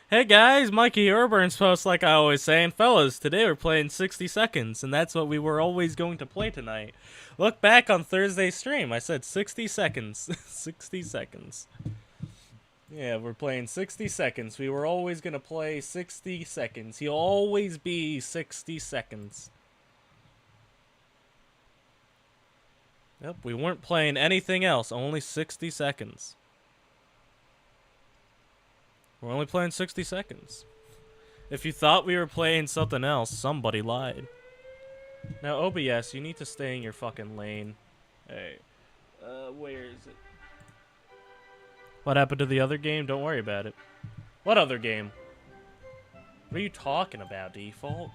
Hey guys, Mikey Herburn's post like I always say, and fellas, today we're playing 60 seconds, and that's what we were always going to play tonight. Look back on Thursday's stream, I said 60 seconds. 60 seconds. Yeah, we're playing 60 seconds. We were always going to play 60 seconds. He'll always be 60 seconds. Yep, we weren't playing anything else, only 60 seconds. We're only playing 60 seconds. If you thought we were playing something else, somebody lied. Now, OBS, you need to stay in your fucking lane. Hey. Where is it? What happened to the other game? Don't worry about it. What other game? What are you talking about, Default?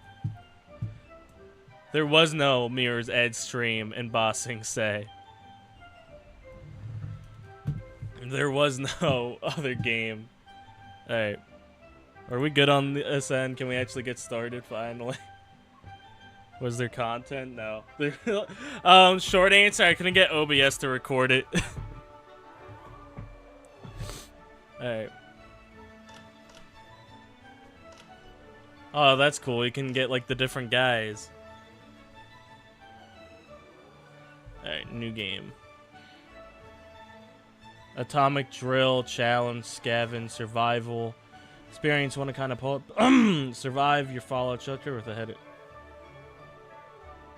There was no Mirror's Edge stream in Bossing Say. There was no other game. Alright. Are we good on this end? Can we actually get started finally? Was there content? No. Short answer, I couldn't get OBS to record it. Alright. Oh, that's cool. You can get, like, the different guys. Alright, new game. Atomic Drill, Challenge, Scavenge, Survival. Experience one kind of poet. Survive your Fallout shelter with a head.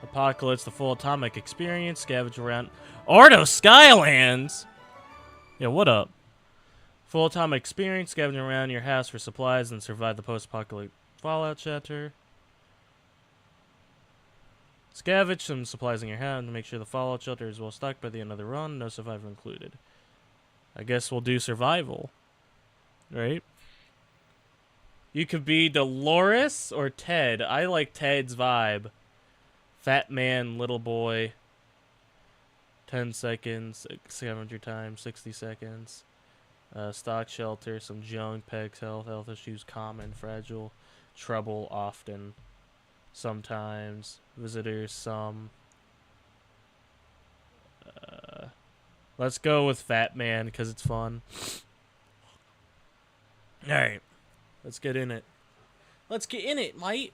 Apocalypse, the full atomic experience. Scavenge around. Ardo Skylands! Yeah, what up? Full atomic experience. Scavenge around your house for supplies and survive the post-apocalyptic Fallout shelter. Scavenge some supplies in your house to make sure the Fallout shelter is well stocked by the end of the run. No survivor included. I guess we'll do survival. Right? You could be Dolores or Ted. I like Ted's vibe. Fat man, little boy. 10 seconds. Scavenger time. 60 seconds. Stock shelter. Some junk. Pegs. Health issues. Common. Fragile. Trouble. Often. Sometimes. Visitors. Some. Let's go with Fat Man because it's fun. Alright. Let's get in it. Let's get in it, mate.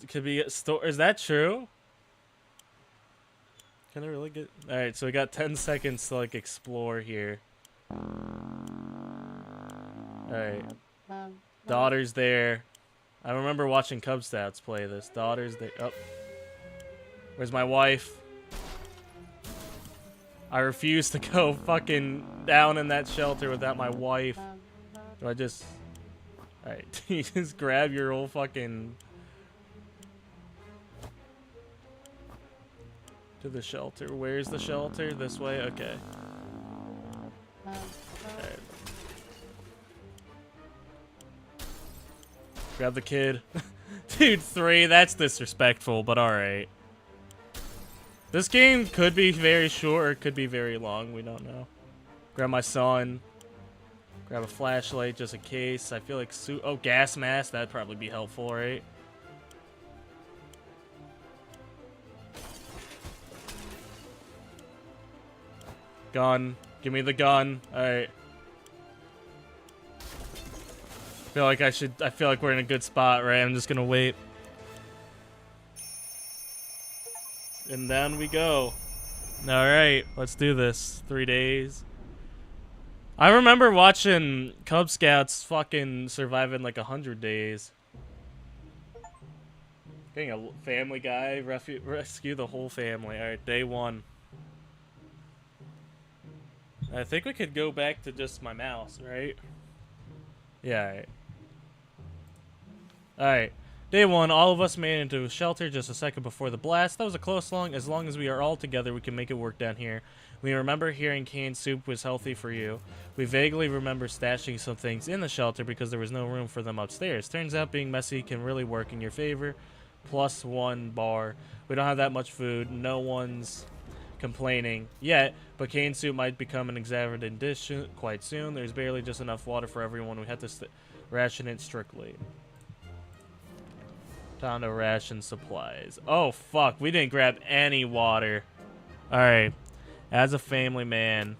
Could be a store. Is that true? Can I really get... Alright, so we got 10 seconds to, like, explore here. Alright. Daughter's there. I remember watching Cub Scouts play this. Daughter's there. Oh. Where's my wife? I refuse to go fucking down in that shelter without my wife. Do I just... Alright, you just grab your old fucking... To the shelter. Where's the shelter? This way? Okay. Alright. Grab the kid. Dude, 3, that's disrespectful, but alright. This game could be very short or it could be very long. We don't know. Grab my son. Grab a flashlight just in case. I feel like oh, gas mask. That'd probably be helpful, right? Gun. Give me the gun. Alright. I feel like we're in a good spot, right? I'm just gonna wait. And down we go. Alright, let's do this. 3 days. I remember watching Cub Scouts fucking surviving like 100 days. Being a family guy, rescue the whole family. Alright, day 1. I think we could go back to just my mouse, right? Yeah, alright. Alright. Day 1, all of us made it into a shelter just a second before the blast. That was a close long. As long as we are all together, we can make it work down here. We remember hearing canned soup was healthy for you. We vaguely remember stashing some things in the shelter because there was no room for them upstairs. Turns out being messy can really work in your favor. +1 bar. We don't have that much food. No one's complaining yet, but canned soup might become an extravagant dish quite soon. There's barely just enough water for everyone. We had to ration it strictly. Time to ration supplies. Oh, fuck. We didn't grab any water. Alright. As a family man.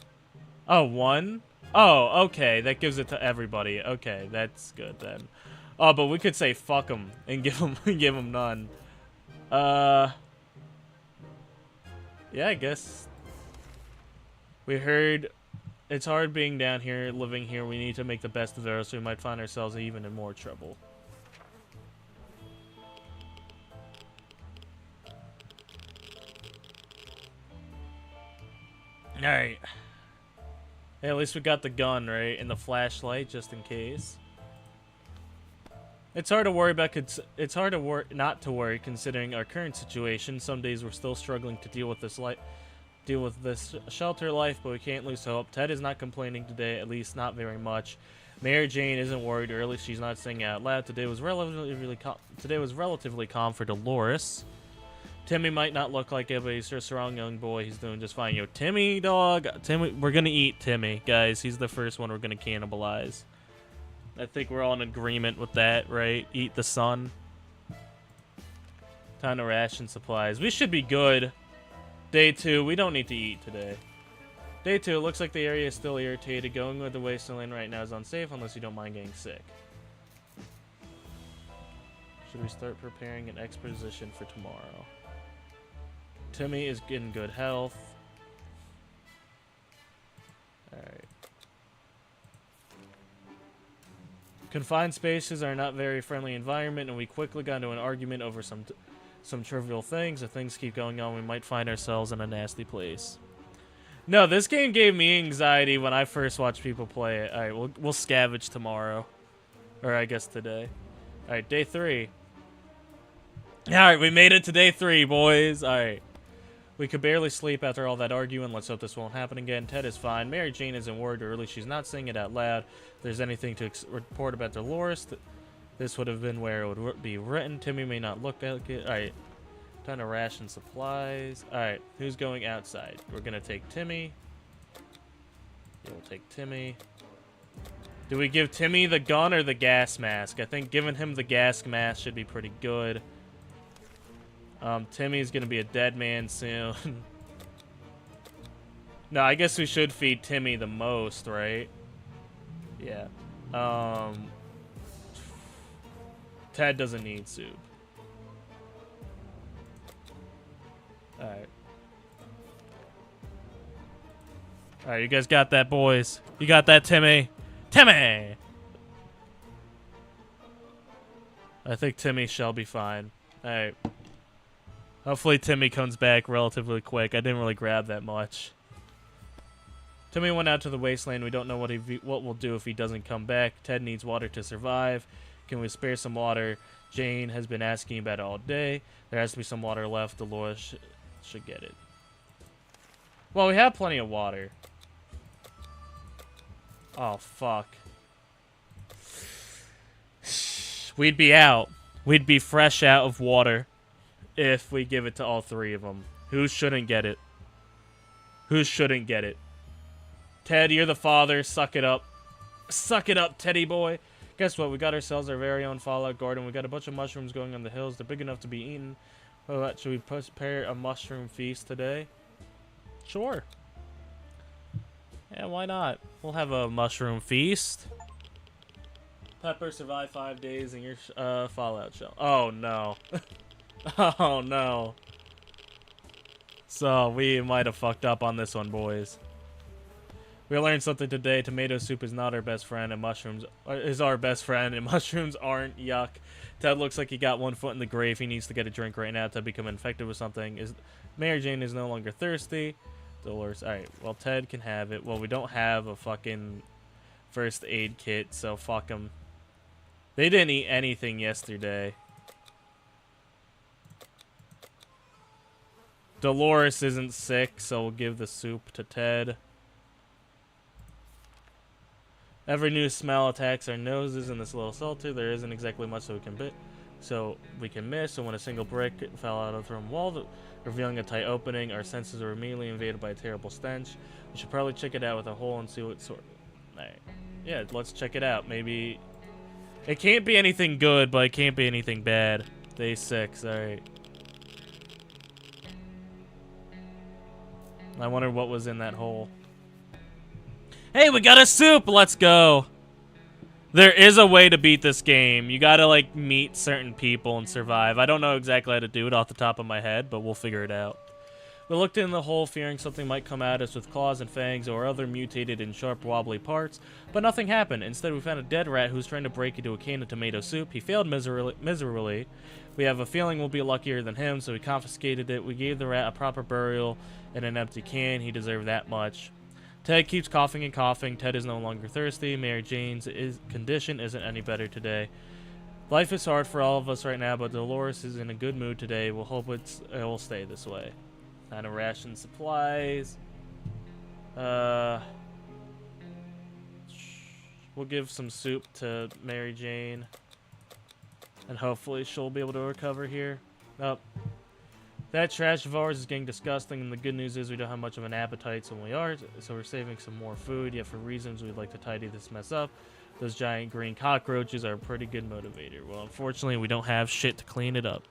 Oh, 1? Oh, okay. That gives it to everybody. Okay, that's good then. Oh, but we could say fuck them and give them give them none. Yeah, I guess we heard it's hard being down here, living here. We need to make the best of it, or else we might find ourselves even in more trouble. All right. Hey, at least we got the gun, right? And the flashlight, just in case. It's hard to worry about. It's hard to not to worry, considering our current situation. Some days we're still struggling to deal with this shelter life, but we can't lose hope. Ted is not complaining today, at least not very much. Mary Jane isn't worried, or at least she's not saying it out loud. Today was relatively calm for Dolores. Timmy might not look like it, but he's a strong young boy. He's doing just fine. Yo, Timmy, dog. Timmy, we're gonna eat Timmy, guys. He's the first one we're gonna cannibalize. I think we're all in agreement with that, right? Eat the son. Time to ration supplies. We should be good. Day 2, we don't need to eat today. Day 2, it looks like the area is still irritated. Going with the wasteland right now is unsafe unless you don't mind getting sick. Should we start preparing an exposition for tomorrow? Timmy is in good health. Alright. Confined spaces are not very friendly environment, and we quickly got into an argument over some trivial things. If things keep going on, we might find ourselves in a nasty place. No, this game gave me anxiety when I first watched people play it. Alright, we'll scavenge tomorrow. Or I guess today. Alright, day 3. Alright, we made it to day 3, boys. Alright. We could barely sleep after all that arguing. Let's hope this won't happen again. Ted is fine. Mary Jane isn't worried, or at least she's not saying it out loud. If there's anything to report about Dolores, this would have been where it would be written. Timmy may not look like it. Alright. Time to ration supplies. Alright. Who's going outside? We're going to take Timmy. Yeah, we'll take Timmy. Do we give Timmy the gun or the gas mask? I think giving him the gas mask should be pretty good. Timmy's gonna be a dead man soon. No, I guess we should feed Timmy the most, right? Yeah. Ted doesn't need soup. Alright. Alright, you guys got that, boys. You got that, Timmy. Timmy! I think Timmy shall be fine. Alright. Hopefully Timmy comes back relatively quick. I didn't really grab that much. Timmy went out to the wasteland. We don't know what we'll do if he doesn't come back. Ted needs water to survive. Can we spare some water? Jane has been asking about it all day. There has to be some water left. Dolores should get it. Well, we have plenty of water. Oh, fuck. We'd be out. We'd be fresh out of water. If we give it to all 3 of them. Who shouldn't get it? Who shouldn't get it? Ted, you're the father. Suck it up. Suck it up, Teddy boy. Guess what? We got ourselves our very own Fallout garden. We got a bunch of mushrooms going on the hills. They're big enough to be eaten. Oh, should we prepare a mushroom feast today? Sure. Yeah, why not? We'll have a mushroom feast. Pepper survived 5 days in your Fallout shell. Oh, no. Oh, no. So, we might have fucked up on this one, boys. We learned something today. Tomato soup is not our best friend, and mushrooms is our best friend, and mushrooms aren't. Yuck. Ted looks like he got 1 foot in the grave. He needs to get a drink right now to become infected with something. Mary Jane is no longer thirsty. Dolores. Alright, well, Ted can have it. Well, we don't have a fucking first aid kit, so fuck them. They didn't eat anything yesterday. Dolores isn't sick, so we'll give the soup to Ted. Every new smell attacks our noses in this little shelter. There isn't exactly much that we can miss. So when a single brick fell out of the room wall, revealing a tight opening, our senses were immediately invaded by a terrible stench. We should probably check it out with a hole and see what sort. Alright. Yeah, let's check it out. Maybe it can't be anything good, but it can't be anything bad. Day 6. Alright. I wonder what was in that hole. Hey, we got a soup! Let's go! There is a way to beat this game. You gotta, like, meet certain people and survive. I don't know exactly how to do it off the top of my head, but we'll figure it out. We looked in the hole, fearing something might come at us with claws and fangs or other mutated and sharp, wobbly parts, but nothing happened. Instead, we found a dead rat who was trying to break into a can of tomato soup. He failed miserably. We have a feeling we'll be luckier than him, so we confiscated it. We gave the rat a proper burial in an empty can. He deserved that much. Ted keeps coughing and coughing. Ted is no longer thirsty. Mary Jane's condition isn't any better today. Life is hard for all of us right now, but Dolores is in a good mood today. We'll hope it will stay this way. Kind of ration supplies. We'll give some soup to Mary Jane. And hopefully she'll be able to recover here. Oh. That trash of ours is getting disgusting, and the good news is we don't have much of an appetite, so we are, so we're saving some more food, yet for reasons we'd like to tidy this mess up. Those giant green cockroaches are a pretty good motivator. Well, unfortunately, we don't have shit to clean it up.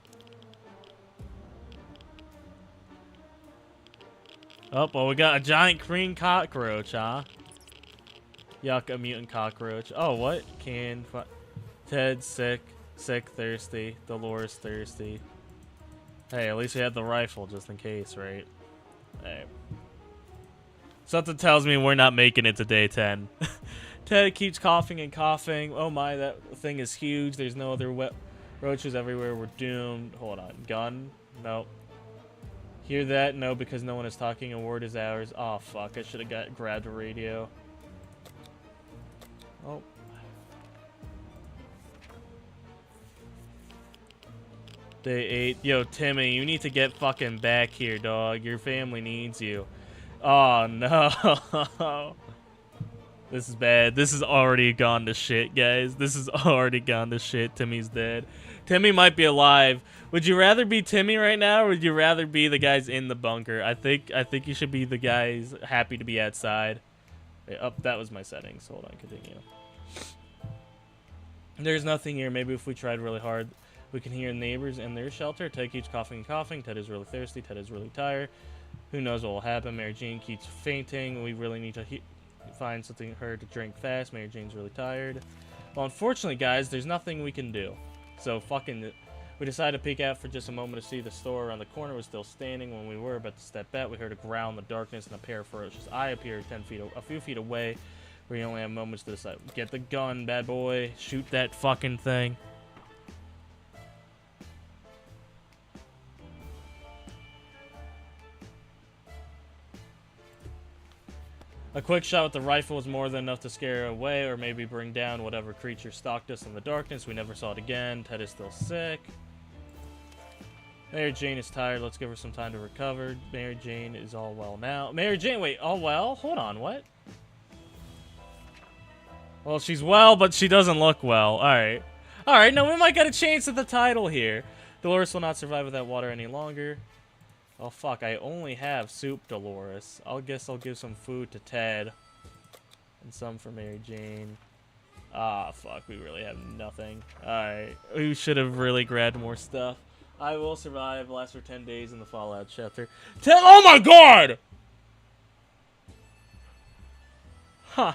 Oh, well, we got a giant green cockroach, huh? Yuck, a mutant cockroach. Oh, what? Ted, sick, thirsty, Dolores, thirsty. Hey, at least we had the rifle just in case, right? Hey. Something tells me we're not making it to day 10. Ted keeps coughing and coughing. Oh my, that thing is huge. There's no other roaches everywhere. We're doomed. Hold on. Gun? Nope. Hear that? No, because no one is talking. A word is ours. Oh, fuck. I should have grabbed a radio. Oh. Day 8. Yo, Timmy, you need to get fucking back here, dog. Your family needs you. Oh, no. This is bad. This has already gone to shit, guys. This has already gone to shit. Timmy's dead. Timmy might be alive. Would you rather be Timmy right now, or would you rather be the guys in the bunker? I think you should be the guys happy to be outside. Wait, that was my settings. Hold on, continue. There's nothing here. Maybe if we tried really hard, we can hear neighbors in their shelter. Ted keeps coughing and coughing. Ted is really thirsty. Ted is really tired. Who knows what will happen? Mary Jane keeps fainting. We really need to find something for her to drink fast. Mary Jane's really tired. Well, unfortunately, guys, there's nothing we can do. So we decided to peek out for just a moment to see the store around the corner was still standing. When we were about to step out, we heard a growl in the darkness, and a pair of ferocious eyes appeared a few feet away. We only have moments to decide. Get the gun, bad boy. Shoot that fucking thing. A quick shot with the rifle was more than enough to scare her away, or maybe bring down whatever creature stalked us in the darkness. We never saw it again. Ted is still sick. Mary Jane is tired. Let's give her some time to recover. Mary Jane is all well now. Mary Jane, wait, all well? Hold on, what? Well, she's well, but she doesn't look well. Alright. Alright, no, we might get a chance at the title here. Dolores will not survive without water any longer. Oh, fuck, I only have soup, Dolores. Guess I'll give some food to Ted. And some for Mary Jane. Ah, fuck, we really have nothing. Alright, we should have really grabbed more stuff. I will survive, last for 10 days in the Fallout shelter. Oh my god! Huh.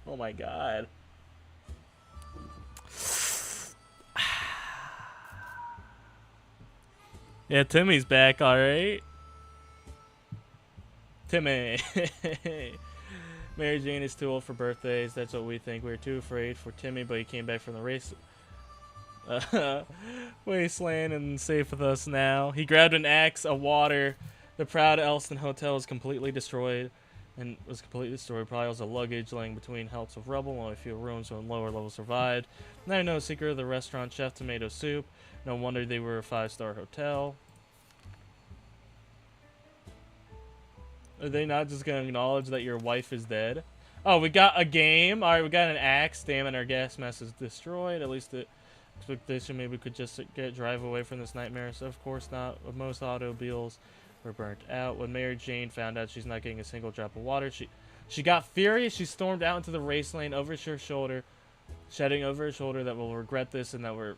Oh my god. Yeah, Timmy's back, alright. Timmy. Mary Jane is too old for birthdays. That's what we think. We were too afraid for Timmy, but he came back from the wasteland and safe with us now. He grabbed an axe, a water. The proud Elston Hotel is completely destroyed. And was completely destroyed. Piles of luggage laying between helps of rubble. Only a few rooms on lower levels survived. Now no secret of the restaurant chef tomato soup. No wonder they were a 5-star hotel. Are they not just going to acknowledge that your wife is dead? Oh, we got a game. Alright, we got an axe. Damn it, our gas mask is destroyed. At least the expectation maybe we could just drive away from this nightmare. So, of course not. Most automobiles were burnt out. When Mary Jane found out she's not getting a single drop of water, she got furious. She stormed out into the race lane over her shoulder, shedding over her shoulder that we'll regret this and that we're...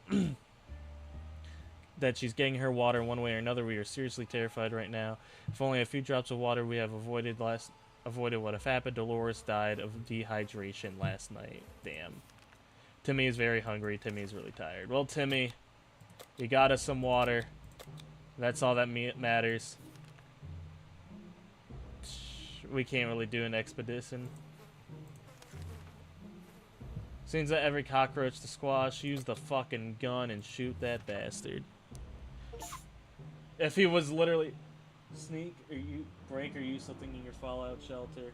that she's getting her water one way or another. We are seriously terrified right now. If only a few drops of water we have avoided last avoided what have happened. Dolores died of dehydration last night. Damn. Timmy is very hungry. Timmy is really tired. Well, Timmy, you got us some water. That's all that matters. We can't really do an expedition. Seems that every cockroach to squash, use the fucking gun and shoot that bastard. If he was literally sneak or you break or use something in your fallout shelter.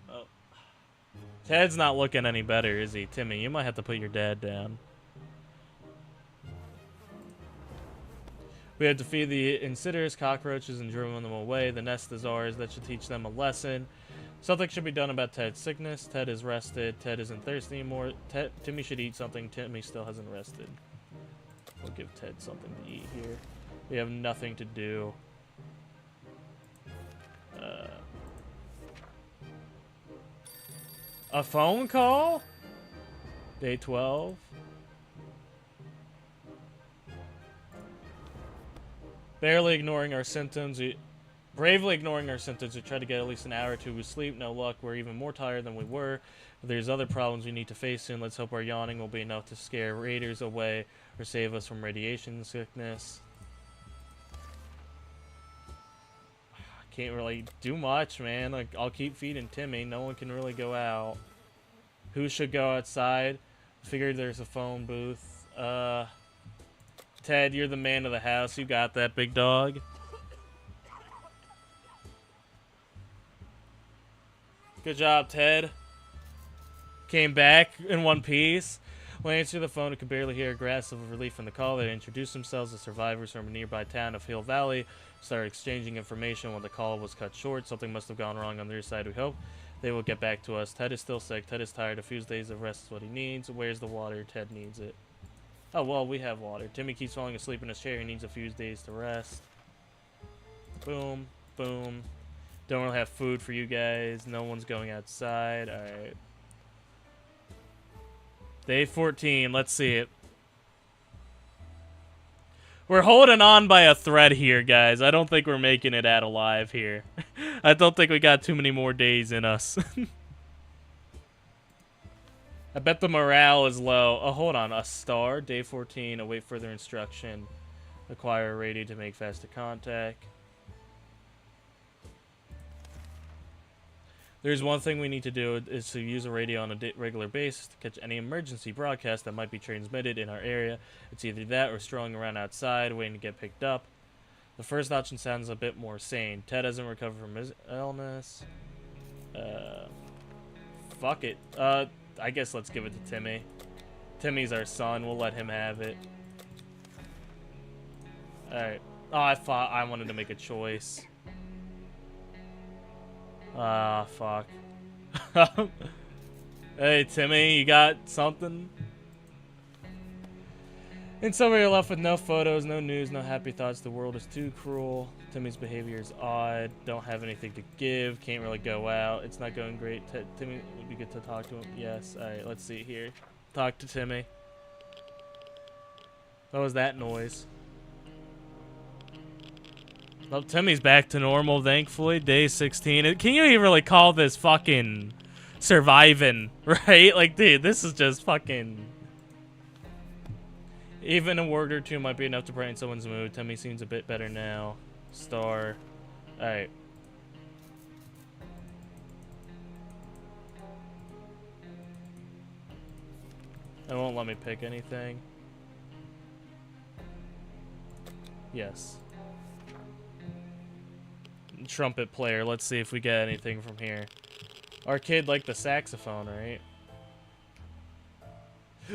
Oh. Ted's not looking any better, is he? Timmy, you might have to put your dad down. We have defeated the insidious cockroaches and driven them away. The nest is ours. That should teach them a lesson. Something should be done about Ted's sickness. Ted is rested. Ted isn't thirsty anymore. Timmy should eat something. Timmy still hasn't rested. We'll give Ted something to eat here. We have nothing to do. A phone call? Day 12. Bravely ignoring our symptoms, we try to get at least an hour or two of sleep. No luck. We're even more tired than we were. If there's other problems we need to face soon. Let's hope our yawning will be enough to scare raiders away or save us from radiation sickness. Can't really do much, man. Like, I'll keep feeding Timmy. No one can really go out. Who should go outside? Figured there's a phone booth. Ted, you're the man of the house. You got that, big dog. Good job, Ted. Came back in one piece. When I answered the phone, I could barely hear a grasp of relief from the call. They introduced themselves as survivors from a nearby town of Hill Valley. Started exchanging information when the call was cut short. Something must have gone wrong on their side, we hope. They will get back to us. Ted is still sick. Ted is tired. A few days of rest is what he needs. Where's the water? Ted needs it. Oh, well, we have water. Timmy keeps falling asleep in his chair. He needs a few days to rest. Boom. Boom. Don't really have food for you guys. No one's going outside. Alright. Day 14. Let's see it. We're holding on by a thread here, guys. I don't think we're making it out alive here. I don't think we got too many more days in us. I bet the morale is low. Oh, hold on. A star. Day 14. Await further instruction. Acquire a radio to make faster contact. There's one thing we need to do is to use a radio on a regular basis to catch any emergency broadcast that might be transmitted in our area. It's either that or strolling around outside waiting to get picked up. The first option sounds a bit more sane. Ted hasn't recovered from his illness. Fuck it. I guess let's give it to Timmy. Timmy's our son. We'll let him have it. Alright. Oh, I wanted to make a choice. Ah, fuck. Hey, Timmy, you got something? In summary, you're left with no photos, no news, no happy thoughts. The world is too cruel. Timmy's behavior is odd. Don't have anything to give. Can't really go out. It's not going great. Timmy, would be good to talk to him. Yes. Alright, let's see here. Talk to Timmy. What was that noise? Well, Timmy's back to normal, thankfully. Day 16. Can you even really call this fucking surviving, right? Like, dude, this is just fucking... Even a word or two might be enough to brighten someone's mood. Timmy seems a bit better now. Star. Alright. It won't let me pick anything. Yes. Trumpet player. Let's see if we get anything from here. Our kid liked the saxophone, right?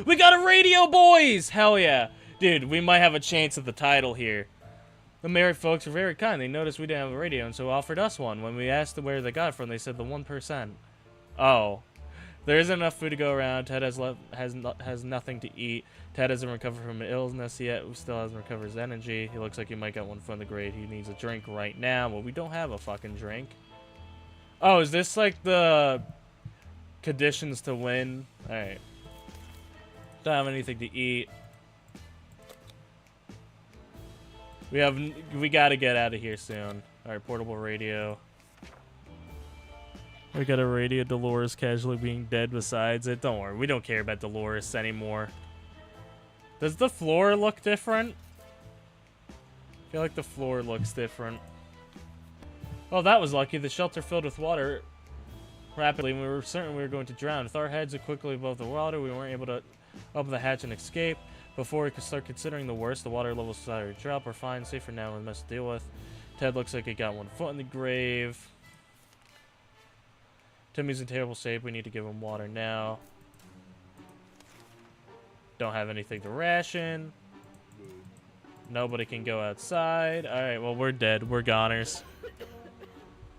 We got a radio, boys! Hell yeah. Dude, we might have a chance at the title here. The married folks were very kind. They noticed we didn't have a radio and so offered us one. When we asked where they got it from, they said the 1%. Oh. There isn't enough food to go around. Ted has nothing to eat. Ted hasn't recovered from an illness yet. Still hasn't recovered his energy. He looks like he might get one from the grave. He needs a drink right now. Well, we don't have a fucking drink. Oh, is this like the conditions to win? Alright. Don't have anything to eat. We gotta get out of here soon. Alright, portable radio. We got a radio Dolores casually being dead besides it. Don't worry, we don't care about Dolores anymore. Does the floor look different? I feel like the floor looks different. Oh, that was lucky. The shelter filled with water rapidly, and we were certain we were going to drown. With our heads quickly above the water, we weren't able to open the hatch and escape. Before we could start considering the worst, the water levels started to drop. We're fine, safe for now, and mess to deal with. Ted looks like he got one foot in the grave. Timmy's in terrible shape. We need to give him water now. Don't have anything to ration. Nobody can go outside. Alright, well, we're dead. We're goners.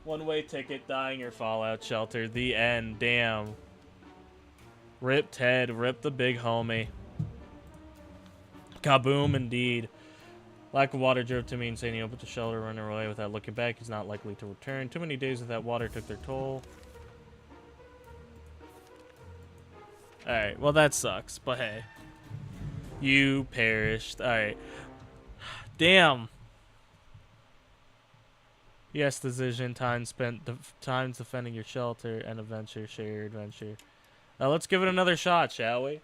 One-way ticket, dying or fallout shelter. The end. Damn. Rip Ted. Rip the big homie. Kaboom, indeed. Lack of water drove Timmy insane. He opened the shelter, running away without looking back. He's not likely to return. Too many days without water took their toll. Alright, well that sucks, but hey. You perished. Alright. Damn. Yes, decision. Time spent. Time defending your shelter and adventure. Share your adventure. Let's give it another shot, shall we?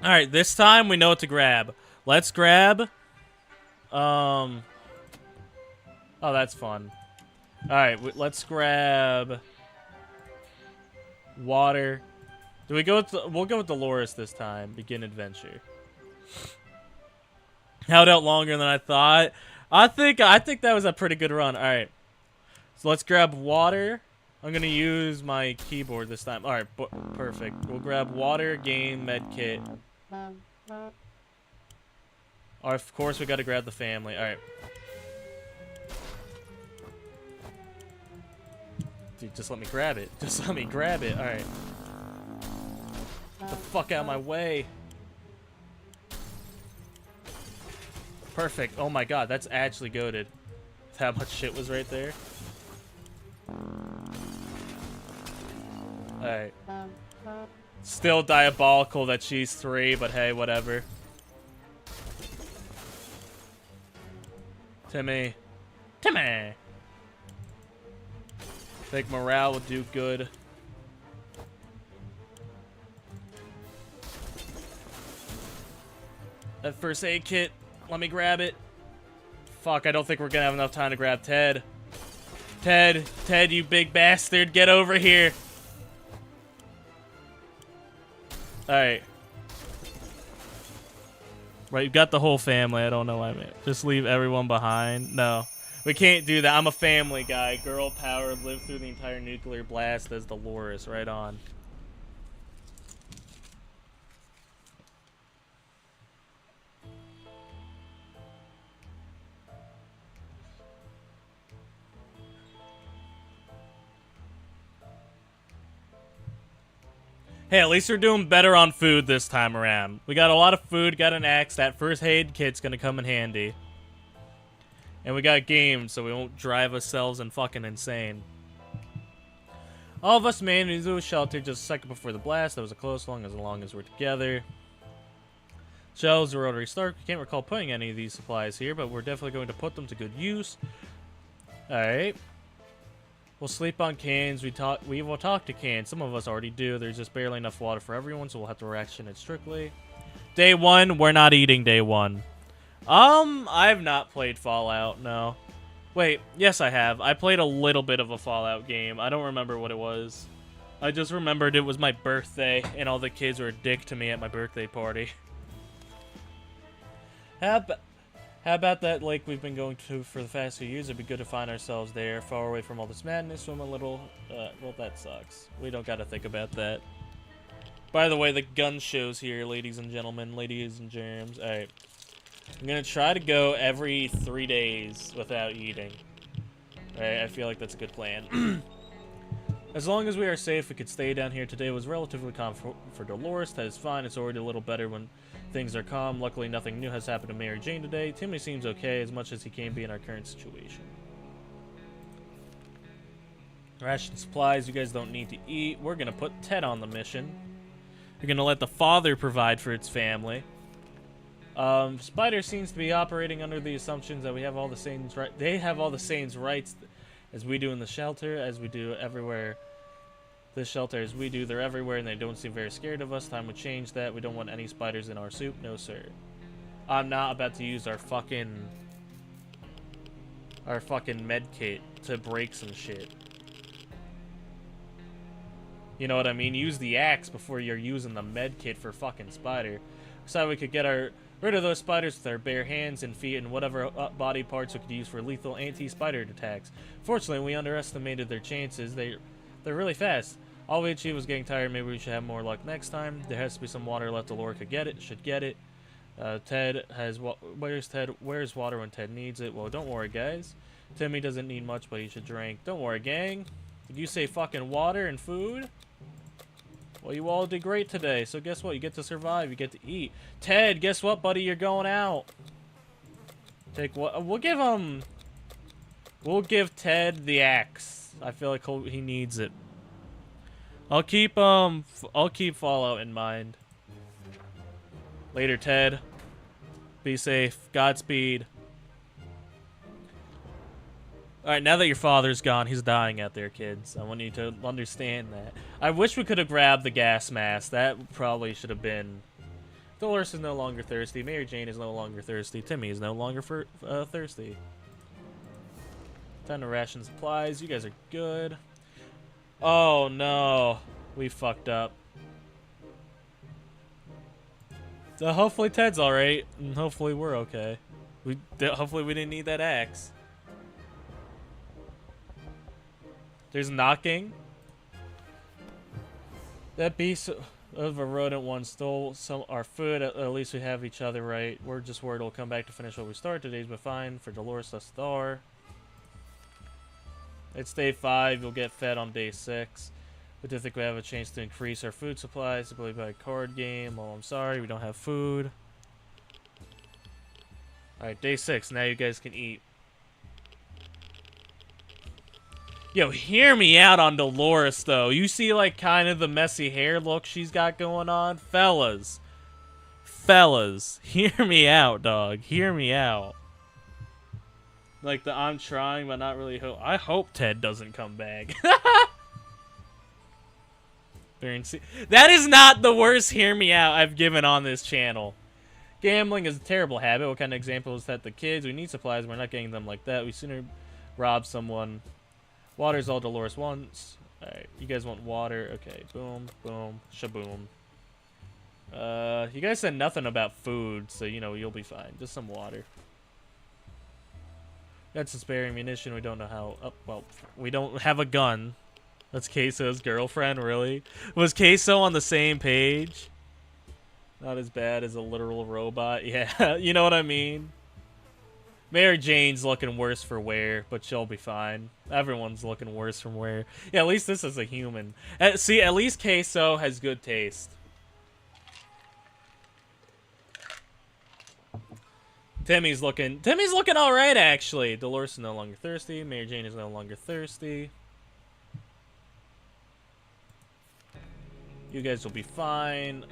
Alright, this time we know what to grab. Let's grab... Oh, that's fun. Alright, let's grab... water. Do we go with we'll go with Dolores this time. Begin adventure. Held out longer than I thought. I think that was a pretty good run. Alright. So let's grab water. I'm gonna use my keyboard this time. Alright, perfect. We'll grab water, game, med kit. Of course we gotta grab the family. Alright. Dude, just let me grab it. Just let me grab it. Alright. Get the fuck out of my way. Perfect. Oh my god, that's actually goated. How much shit was right there. Alright. Still diabolical that she's 3, but hey, whatever. Timmy. Timmy! Think morale will do good. That first aid kit. Let me grab it. Fuck, I don't think we're gonna have enough time to grab Ted. Ted, you big bastard, get over here. Alright. Right, you've got the whole family. I don't know why I meant. Just leave everyone behind. No. We can't do that. I'm a family guy. Girl power, lived through the entire nuclear blast as Dolores. Right on. Hey, at least we're doing better on food this time around. We got a lot of food, got an axe. That first aid kit's gonna come in handy. And we got games, so we won't drive ourselves and fucking insane. All of us made it into a shelter just a second before the blast. That was a close one, as long as we're together. Shelves, the rotary start. We can't recall putting any of these supplies here, but we're definitely going to put them to good use. Alright. We'll sleep on cans. We will talk to cans. Some of us already do. There's just barely enough water for everyone, so we'll have to ration it strictly. Day 1, we're not eating day 1. I've not played Fallout, no. Wait, yes I have. I played a little bit of a Fallout game. I don't remember what it was. I just remembered it was my birthday, and all the kids were a dick to me at my birthday party. How about that lake we've been going to for the past few years? It'd be good to find ourselves there, far away from all this madness, swim a little. Well, that sucks. We don't gotta think about that. By the way, the gun show's here, ladies and gentlemen, ladies and germs. Alright. I'm gonna try to go every 3 days without eating. Alright, I feel like that's a good plan. As long as we are safe, we could stay down here. Today was relatively calm for Dolores. That is fine. It's already a little better when things are calm. Luckily, nothing new has happened to Mary Jane today. Timmy seems okay, as much as he can be in our current situation. Ration supplies. You guys don't need to eat. We're gonna put Ted on the mission. We're gonna let the father provide for its family. Spider seems to be operating under the assumptions that we have all the same rights. They have all the same rights as we do in the shelter, as we do everywhere. This shelter, as we do, they're everywhere, and they don't seem very scared of us. Time would change that. We don't want any spiders in our soup. No, sir. I'm not about to use our fucking med kit to break some shit. You know what I mean? Use the axe before you're using the med kit for fucking spider. So we could get rid of those spiders with our bare hands and feet and whatever body parts we could use for lethal anti-spider attacks. Fortunately, we underestimated their chances. They're really fast. All we achieved was getting tired. Maybe we should have more luck next time. There has to be some water left. Laura should get it. Ted has where's Ted? Where's water when Ted needs it? Well, don't worry, guys. Timmy doesn't need much, but he should drink. Don't worry, gang. Did you say fucking water and food? Well, you all did great today, so guess what? You get to survive. You get to eat. Ted, guess what, buddy? You're going out. Take what? We'll give Ted the axe. I feel like he needs it. I'll keep Fallout in mind. Later, Ted. Be safe. Godspeed. Alright, now that your father's gone, he's dying out there, kids. I want you to understand that. I wish we could have grabbed the gas mask. That probably should have been... Dolores is no longer thirsty. Mary Jane is no longer thirsty. Timmy is no longer thirsty. Time to ration supplies. You guys are good. Oh, no. We fucked up. So hopefully Ted's alright. And hopefully we're okay. Hopefully we didn't need that axe. There's knocking. That beast of a rodent once stole our food. At least we have each other, right? We're just worried we'll come back to finish what we started. Today's been fine for Dolores thus far. It's day 5. You'll get fed on day 6. But do think we have a chance to increase our food supplies simply by a card game? Oh, I'm sorry, we don't have food. Alright, day 6. Now you guys can eat. Yo, hear me out on Dolores, though. You see, like, kind of the messy hair look she's got going on? Fellas. Hear me out, dog. Hear me out. Like, I'm trying, but not really I hope Ted doesn't come back. That is not the worst hear me out I've given on this channel. Gambling is a terrible habit. What kind of example is that? The kids, we need supplies. We're not getting them like that. We sooner rob someone. Water's all Dolores wants. Alright, you guys want water? Okay, boom, boom, shaboom. You guys said nothing about food, so, you know, you'll be fine. Just some water. Got some spare ammunition. We don't know how... Oh, well, we don't have a gun. That's Queso's girlfriend, really? Was Queso on the same page? Not as bad as a literal robot. Yeah, you know what I mean? Mary Jane's looking worse for wear, but she'll be fine. Everyone's looking worse from wear. Yeah, at least this is a human. See, at least Queso has good taste. Timmy's looking alright, actually. Dolores is no longer thirsty. Mary Jane is no longer thirsty. You guys will be fine.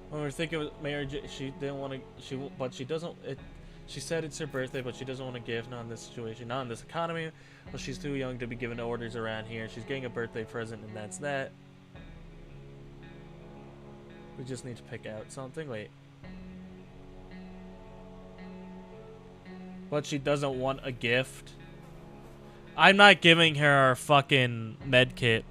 When we were thinking of Mary Jane, she didn't want to. But she doesn't. She said it's her birthday, but she doesn't want to give. Not in this situation. Not in this economy. Well, she's too young to be given orders around here. She's getting a birthday present, and that's that. We just need to pick out something. Wait. But she doesn't want a gift. I'm not giving her our fucking med kit.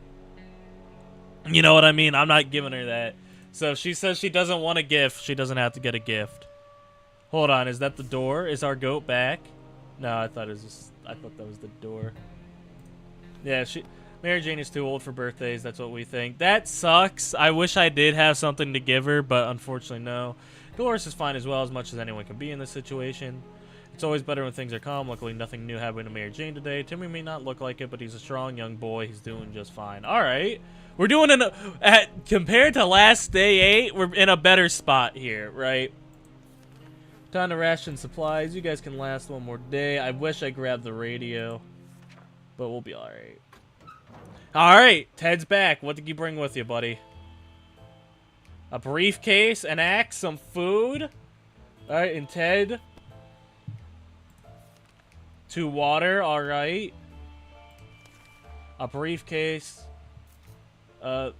You know what I mean? I'm not giving her that. So if she says she doesn't want a gift, she doesn't have to get a gift. Hold on, is that the door? Is our goat back? No, I thought that was the door. Yeah, Mary Jane is too old for birthdays, that's what we think. That sucks. I wish I did have something to give her, but unfortunately no. Dolores is fine as well, as much as anyone can be in this situation. It's always better when things are calm. Luckily, nothing new happened to Mary Jane today. Timmy may not look like it, but he's a strong young boy. He's doing just fine. All right. We're doing compared to last day 8, we're in a better spot here, right? Time to ration supplies. You guys can last one more day. I wish I grabbed the radio, but we'll be all right. All right. Ted's back. What did you bring with you, buddy? A briefcase, an axe, some food. All right, and Ted... 2 water, alright. A briefcase. Yeah,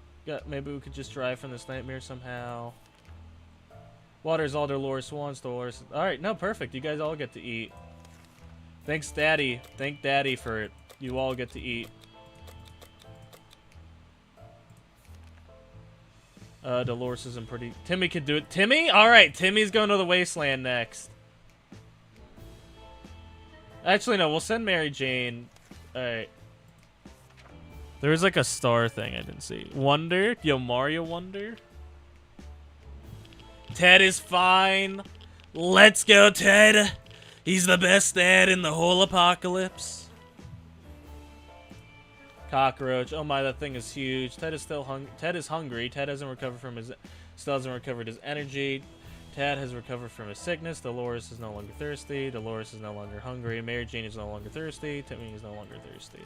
maybe we could just drive from this nightmare somehow. Water's all Dolores wants, Dolores. Alright, no, perfect. You guys all get to eat. Thanks, Daddy. Thank Daddy for it. You all get to eat. Dolores isn't pretty... Timmy could do it. Timmy? Alright, Timmy's going to the wasteland next. Actually, no, we'll send Mary Jane. Alright. There was like a star thing I didn't see. Wonder? Yo, Mario Wonder? Ted is fine. Let's go, Ted. He's the best dad in the whole apocalypse. Cockroach. Oh my, that thing is huge. Ted is still hungry. Ted hasn't recovered from his... Still hasn't recovered his energy. Ted has recovered from his sickness. Dolores is no longer thirsty. Dolores is no longer hungry. Mary Jane is no longer thirsty. Timmy is no longer thirsty.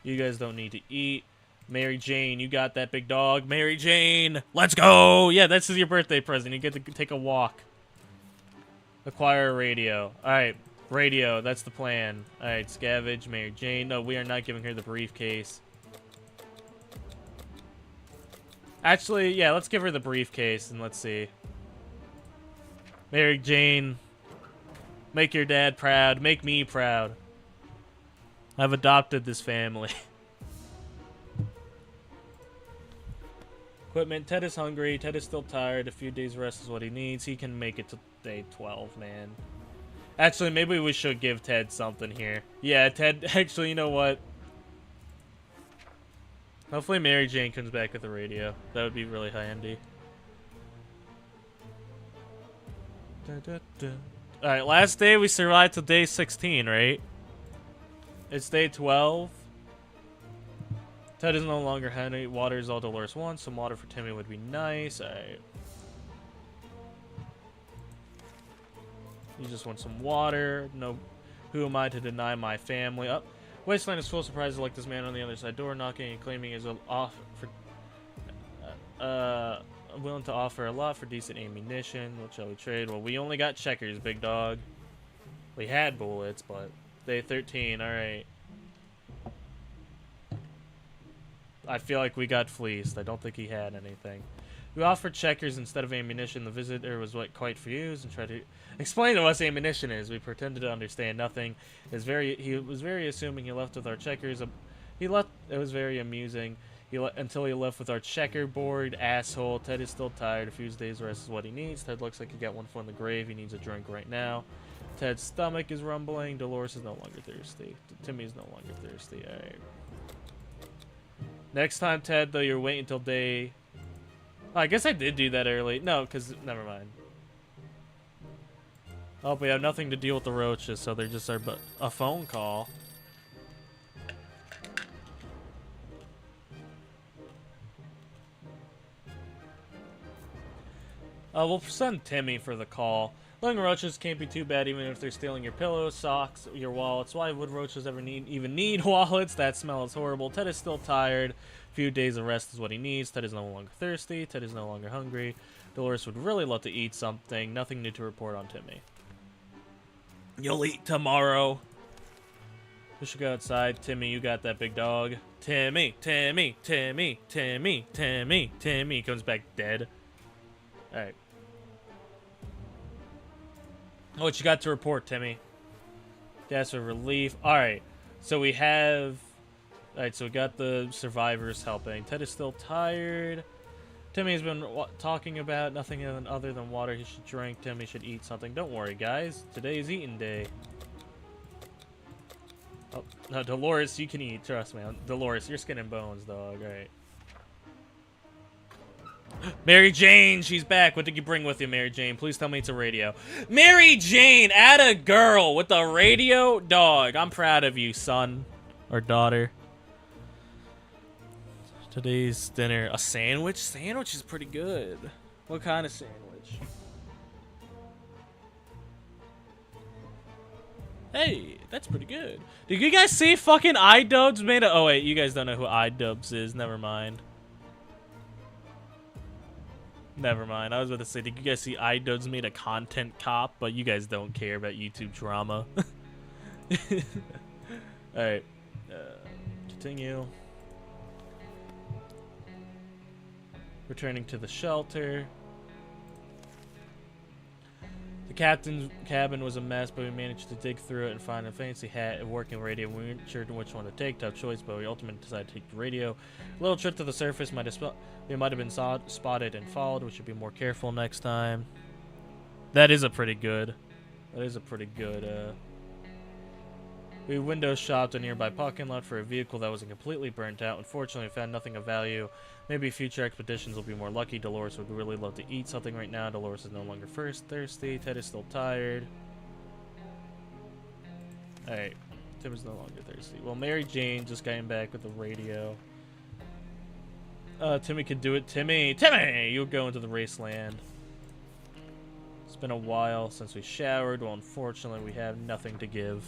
You guys don't need to eat. Mary Jane, you got that, big dog. Mary Jane, let's go! Yeah, this is your birthday present. You get to take a walk. Acquire a radio. Alright, radio, that's the plan. Alright, scavenge, Mary Jane. No, we are not giving her the briefcase. Actually, yeah, let's give her the briefcase and let's see. Mary Jane, make your dad proud. Make me proud. I've adopted this family. Equipment. Ted is hungry. Ted is still tired. A few days rest is what he needs. He can make it to day 12, man. Actually, maybe we should give Ted something here. Yeah, Ted. Actually, you know what? Hopefully Mary Jane comes back with the radio. That would be really handy. Alright, last day we survived to day 16, right? It's day 12. Ted is no longer hungry. Water is all Dolores wants. Some water for Timmy would be nice. Alright. You just want some water. No. Who am I to deny my family? Oh. Wasteland is full of surprises like this man on the other side door knocking and claiming his offer for willing to offer a lot for decent ammunition. What shall we trade? Well, we only got checkers, big dog. We had bullets, but day 13, alright. I feel like we got fleeced. I don't think he had anything. We offered checkers instead of ammunition. The visitor was quite confused and tried to explain to us ammunition is. We pretended to understand nothing. He was very assuming. He left with our checkers. It was very amusing. Until he left with our checkerboard asshole. Ted is still tired. A few days rest is what he needs. Ted looks like he got one foot in the grave. He needs a drink right now. Ted's stomach is rumbling. Dolores is no longer thirsty. Timmy's no longer thirsty. Alright. Next time, Ted, though, you're waiting until day... Oh, I guess I did do that early. No, because... Never mind. Oh, we have nothing to deal with the roaches, so they're just a phone call. We'll send Timmy for the call. Letting roaches can't be too bad, even if they're stealing your pillows, socks, your wallets. Why would roaches ever even need wallets? That smell is horrible. Ted is still tired. A few days of rest is what he needs. Ted is no longer thirsty. Ted is no longer hungry. Dolores would really love to eat something. Nothing new to report on Timmy. You'll eat tomorrow. We should go outside. Timmy, you got that, big dog. Timmy, Timmy, Timmy, Timmy, Timmy, Timmy. Comes back dead. Alright. What you got to report, Timmy? Gas for relief. Alright. So we have... Alright, so we got the survivors helping. Ted is still tired. Timmy's been talking about nothing other than water he should drink. Timmy should eat something. Don't worry, guys. Today is eating day. Oh, no, Dolores, you can eat. Trust me. Dolores, you're skin and bones, dog. Alright. Mary Jane, she's back. What did you bring with you, Mary Jane? Please tell me it's a radio. Mary Jane, atta girl with a radio? Dog, I'm proud of you, son. Or daughter. Today's dinner. A sandwich? Sandwich is pretty good. What kind of sandwich? Hey, that's pretty good. Did you guys see fucking iDubbbz made a... Oh, wait, you guys don't know who iDubbbz is. Never mind. Never mind. I was about to say, did you guys see iDubbbz made a content cop? But you guys don't care about YouTube drama. Alright. Continue. Returning to the shelter. The captain's cabin was a mess, but we managed to dig through it and find a fancy hat and working radio. We weren't sure which one to take. Tough choice, but we ultimately decided to take the radio. A little trip to the surface we might have been spotted and followed. We should be more careful next time. That is a pretty good. We window shopped a nearby parking lot for a vehicle that wasn't completely burnt out. Unfortunately, we found nothing of value. Maybe future expeditions will be more lucky. Dolores would really love to eat something right now. Dolores is no longer thirsty. Ted is still tired. Alright. Tim is no longer thirsty. Well, Mary Jane just got him back with the radio. Timmy could do it. Timmy! You'll go into the raceland. It's been a while since we showered. Well, unfortunately, we have nothing to give.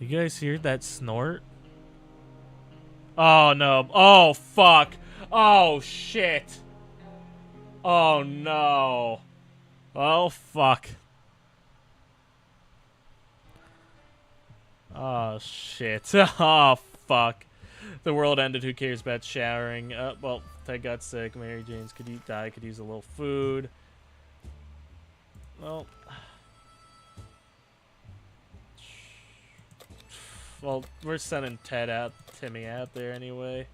You guys hear that snort? Oh, no. Oh, fuck. Oh, shit. Oh, no. Oh, fuck. Oh, shit. Oh, fuck. The world ended. Who cares about showering? Well, Ted got sick. Mary Jane's could use a little food. Well, we're sending Timmy out there anyway.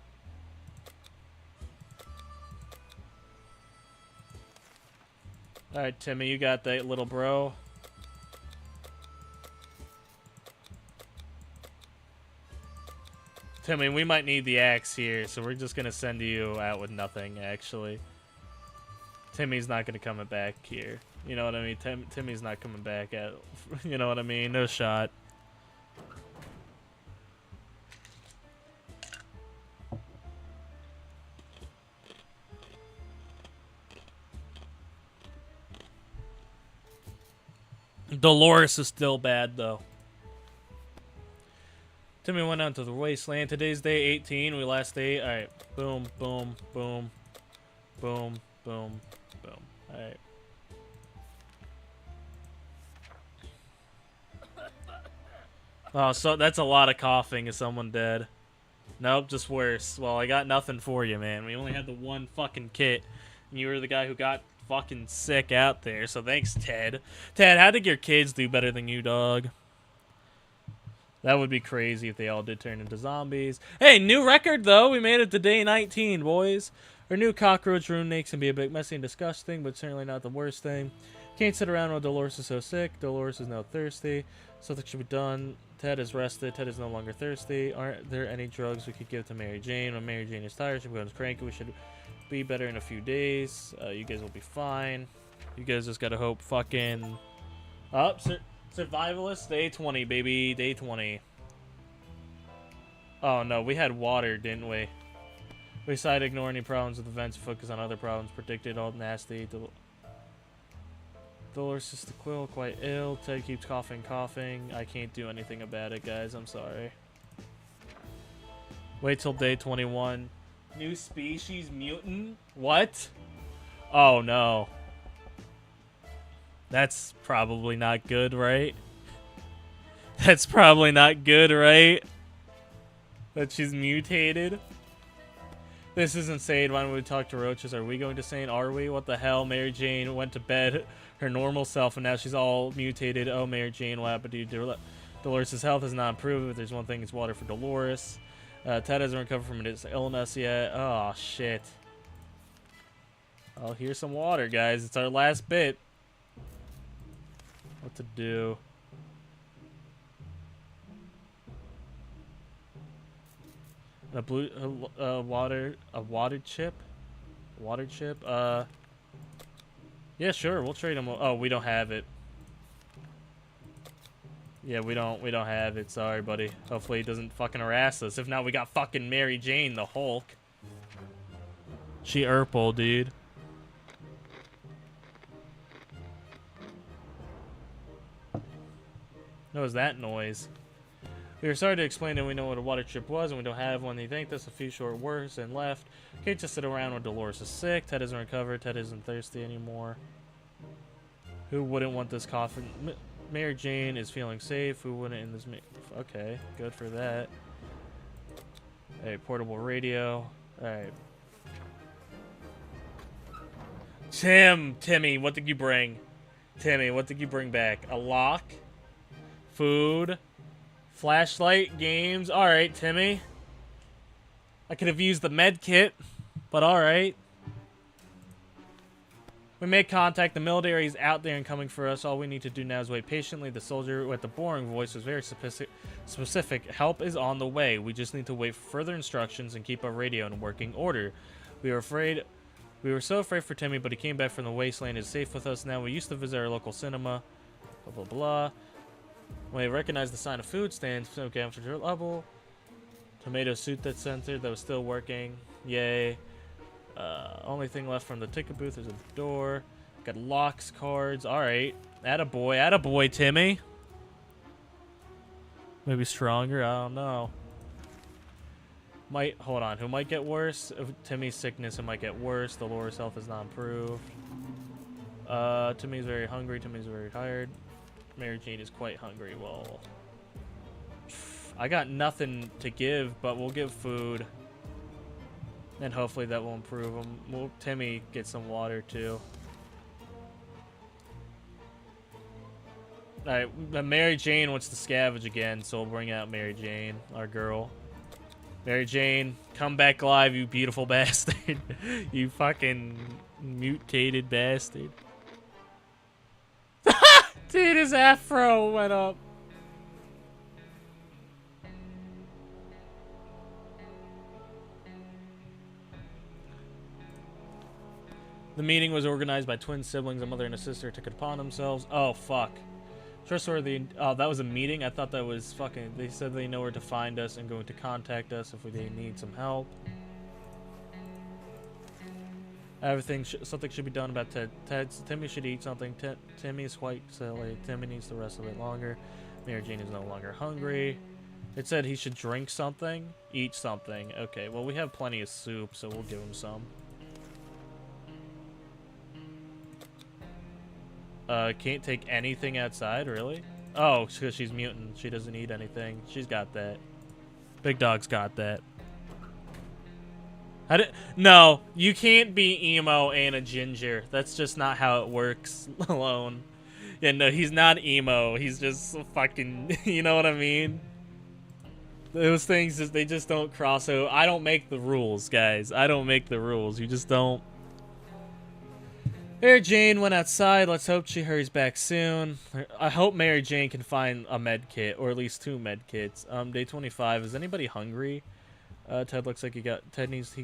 Alright, Timmy, you got that, little bro. Timmy, we might need the axe here, so we're just gonna send you out with nothing, actually. Timmy's not gonna come back here. You know what I mean? Timmy's not coming back at... You know what I mean? No shot. Dolores is still bad, though. Timmy went out to the wasteland. Today's day 18. We last ate. Alright. Boom, boom, boom. Boom, boom, boom. Alright. Oh, so that's a lot of coughing. Is someone dead? Nope, just worse. Well, I got nothing for you, man. We only had the one fucking kit. And you were the guy who got fucking sick out there, so thanks, Ted. Ted, how did your kids do better than you, dog? That would be crazy if they all did turn into zombies. Hey, new record, though. We made it to day 19, boys. Our new cockroach rune makes can be a bit messy and disgusting, but certainly not the worst thing. Can't sit around while Dolores is so sick. Dolores is now thirsty. Something should be done. Ted is rested. Ted is no longer thirsty. Aren't there any drugs we could give to Mary Jane? When Mary Jane is tired, she becomes cranky. We should be better in a few days. You guys will be fine. You guys just gotta hope fucking... Survivalist, day 20, baby. Day 20. Oh, no. We had water, didn't we? We decided to ignore any problems with events, focus on other problems. Predicted all nasty. Dolores is the quill, quite ill. Ted keeps coughing. I can't do anything about it, guys. I'm sorry. Wait till day 21. New species, mutant? What? Oh, no. That's probably not good, right? That's probably not good, right? That she's mutated? This is insane. Why don't we talk to roaches? Are we going to sane? Are we? What the hell? Mary Jane went to bed her normal self, and now she's all mutated. Oh, Mary Jane, what happened to you? Dolores' health has not improved. If there's one thing, it's water for Dolores. Ted hasn't recovered from his illness yet. Oh, shit. Oh, here's some water, guys. It's our last bit. What to do? A blue water chip? Water chip? Yeah, sure. We'll trade him. Oh, we don't have it. Yeah, we don't have it. Sorry, buddy. Hopefully he doesn't fucking harass us. If not, we got fucking Mary Jane, the Hulk. She Urple, dude. What was that noise? We were sorry to explain that we know what a water chip was and we don't have one. They thanked us a few short words and left. Can't just sit around when Dolores is sick. Ted isn't recovered. Ted isn't thirsty anymore. Who wouldn't want this coffin? Mary Jane is feeling safe. Who wouldn't in this? Okay, good for that. Hey, portable radio. All right. Timmy, what did you bring? Timmy, what did you bring back? A lock? Food? Flashlight? Games? Alright, Timmy. I could have used the med kit, but alright. We made contact. The military is out there and coming for us. All we need to do now is wait patiently. The soldier with the boring voice was very specific. Help is on the way. We just need to wait for further instructions and keep our radio in working order. We were so afraid for Timmy, but he came back from the wasteland. He's safe with us now. We used to visit our local cinema. Blah, blah, blah. When we recognized the sign of food stands, okay, after level. Tomato suit that's censored, that was still working. Yay. Only thing left from the ticket booth is a door. Got locks, cards. Alright. Attaboy, Timmy. Maybe stronger, I don't know. Hold on, who might get worse? Timmy's sickness, it might get worse. Dolores' health is not improved. Timmy's very hungry, Timmy's very tired. Mary Jane is quite hungry. Well, I got nothing to give, but we'll give food. And hopefully that will improve him. We'll Timmy get some water too. Alright, Mary Jane wants to scavenge again, so we'll bring out Mary Jane, our girl. Mary Jane, come back alive, you beautiful bastard. You fucking mutated bastard. Dude, his afro went up. The meeting was organized by twin siblings. A mother and a sister took it upon themselves. Oh, fuck. Trustworthy. Oh, that was a meeting? I thought that was fucking... They said they know where to find us and going to contact us if they need some help. Something should be done about Timmy should eat something. Timmy is quite silly. Timmy needs to rest a bit longer. Mary Jane is no longer hungry. It said he should drink something. Eat something. Okay, well, we have plenty of soup, so we'll give him some. Can't take anything outside, really? Oh, because she's mutant. She doesn't eat anything. She's got that. Big Dog's got that. No, you can't be emo and a ginger. That's just not how it works alone. Yeah, no, he's not emo. He's just fucking, you know what I mean? Those things, they just don't cross over. I don't make the rules, guys. I don't make the rules. You just don't. Mary Jane went outside. Let's hope she hurries back soon. I hope Mary Jane can find a med kit, or at least 2 med kits. Day 25. Is anybody hungry? Ted looks like he could needs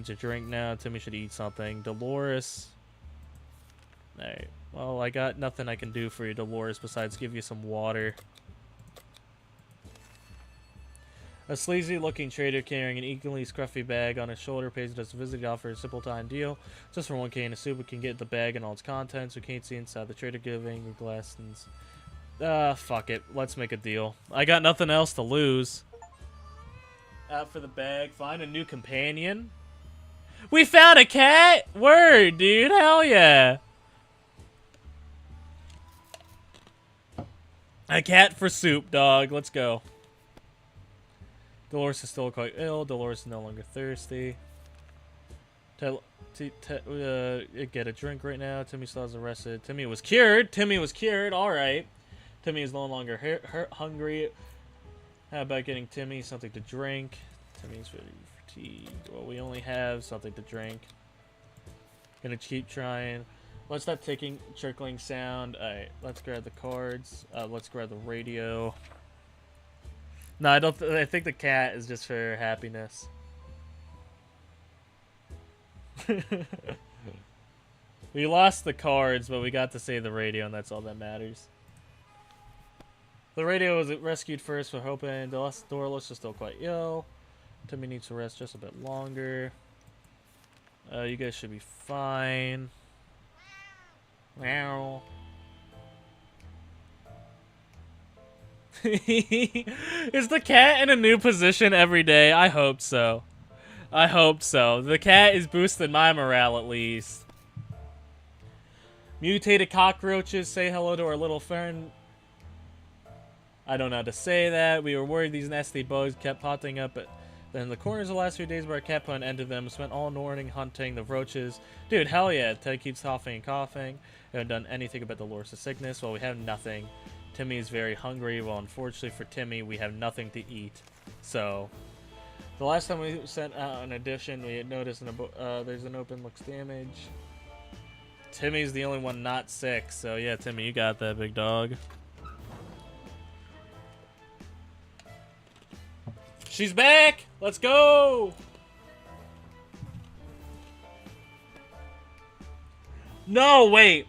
a drink now. Timmy should eat something. Dolores. Alright. Well, I got nothing I can do for you, Dolores, besides give you some water. A sleazy-looking trader carrying an equally scruffy bag on his shoulder pays us a visit. Offers a simple time deal. Just for 1 can of soup, we can get the bag and all its contents. We can't see inside. The trader giving glasses. Fuck it. Let's make a deal. I got nothing else to lose. Out for the bag. Find a new companion. We found a cat! Word, dude. Hell yeah. A cat for soup, dog. Let's go. Dolores is still quite ill. Dolores is no longer thirsty. Get a drink right now. Timmy still has arrested. Timmy was cured. Timmy was cured. All right. Timmy is no longer hungry. How about getting Timmy something to drink? Timmy's very fatigued. Well, we only have something to drink. Gonna keep trying. Let's stop taking trickling sound. Alright, let's grab the cards. Let's grab the radio. No, I don't. I think the cat is just for happiness. We lost the cards, but we got to save the radio, and that's all that matters. The radio was rescued first for hoping. Dolores is still quite ill. Timmy needs to rest just a bit longer. You guys should be fine. Meow. Is the cat in a new position every day? I hope so. I hope so. The cat is boosting my morale at least. Mutated cockroaches say hello to our little friend. I don't know how to say that. We were worried these nasty bugs kept popping up in the corners the last few days, but our cat put an end to them. Spent all morning hunting the roaches. Dude, hell yeah. Ted keeps coughing and coughing. We haven't done anything about the Lorsa sickness. Well, we have nothing. Timmy is very hungry. Well, unfortunately for Timmy, we have nothing to eat. So, the last time we sent out an addition, we had noticed there's an open looks damage. Timmy's the only one not sick. So, yeah, Timmy, you got that, big dog. She's back! Let's go! No, wait!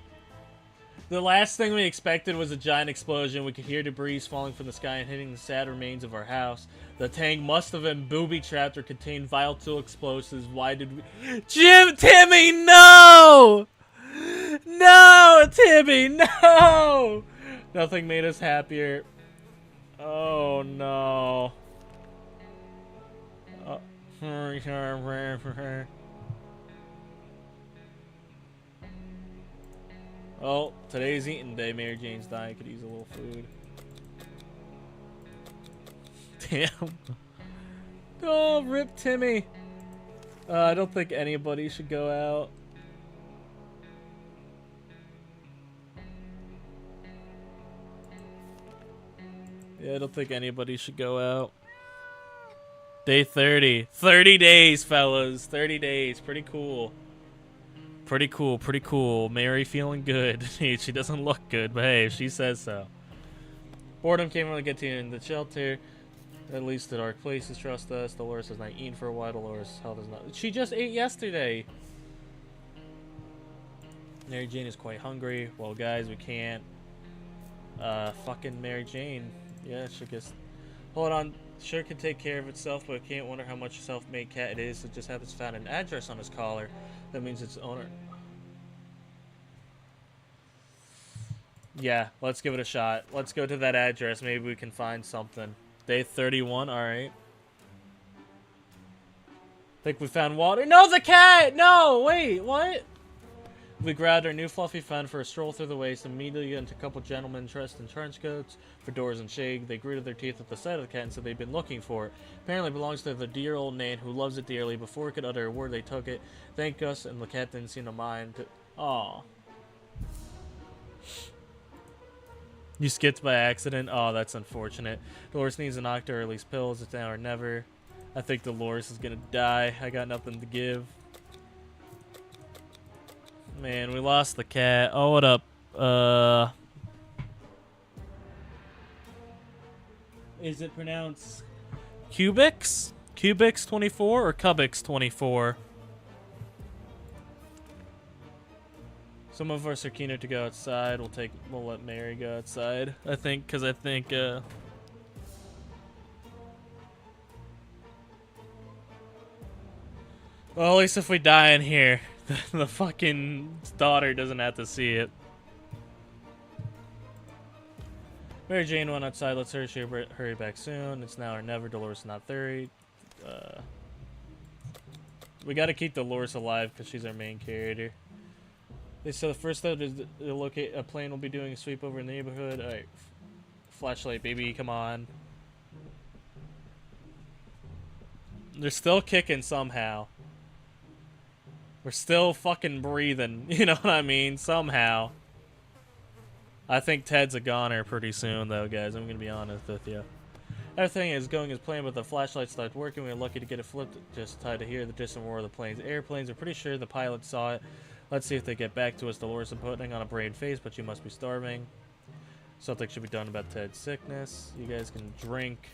The last thing we expected was a giant explosion. We could hear debris falling from the sky and hitting the sad remains of our house. The tank must have been booby-trapped or contained volatile explosives. Why did we... Timmy, no! No, Timmy, no! Nothing made us happier. Oh, no. Oh, today's eating day. Mary Jane's dying. Could use a little food. Damn. Oh, rip Timmy. I don't think anybody should go out. Yeah, I don't think anybody should go out. Day 30. 30 days, fellas. 30 days. Pretty cool. Pretty cool, pretty cool. Mary feeling good. She doesn't look good, but hey, she says so. Boredom can't really get to you in the shelter. At least the dark places trust us. Dolores has not eaten for a while. Dolores' health is not... She just ate yesterday! Mary Jane is quite hungry. Well, guys, we can't... fucking Mary Jane. Yeah, she gets... Hold on. Sure can take care of itself, but I can't wonder how much a self-made cat it is. It just happens to find an address on his collar. That means its owner... Yeah, let's give it a shot. Let's go to that address. Maybe we can find something. Day 31, alright. Think we found water. No, the cat! No, wait, what? We grabbed our new fluffy friend for a stroll through the waste, immediately into a couple gentlemen dressed in trench coats for doors and shade. They gritted their teeth at the sight of the cat and said they'd been looking for it. Apparently it belongs to the dear old Nan who loves it dearly. Before it could utter a word, they took it. Thank us, and the cat didn't seem to mind. Aw. You skipped by accident? Oh, that's unfortunate. Dolores needs an doctor, or at least pills. It's now or never. I think Dolores is gonna die. I got nothing to give. Man, we lost the cat. Oh, what up? Is it pronounced Cubics? Cubics 24 or Cubics 24? Some of us are keener to go outside. We'll let Mary go outside. I think, because I think, well, at least if we die in here, the fucking daughter doesn't have to see it. Mary Jane went outside. Let's hurry back soon. It's now or never. Dolores not 30. We gotta keep Dolores alive because she's our main character. They said the first step is to locate a plane. Will be doing a sweep over the neighborhood. Alright. Flashlight, baby. Come on. They're still kicking somehow. We're still fucking breathing. You know what I mean? Somehow. I think Ted's a goner pretty soon, though, guys. I'm gonna be honest with you. Everything is going as planned, but the flashlight stopped working. We were lucky to get it flipped just tied to hear the distant roar of the plane's airplanes. We're pretty sure the pilot saw it. Let's see if they get back to us. Dolores is putting on a brave face, but you must be starving. Something should be done about Ted's sickness. You guys can drink.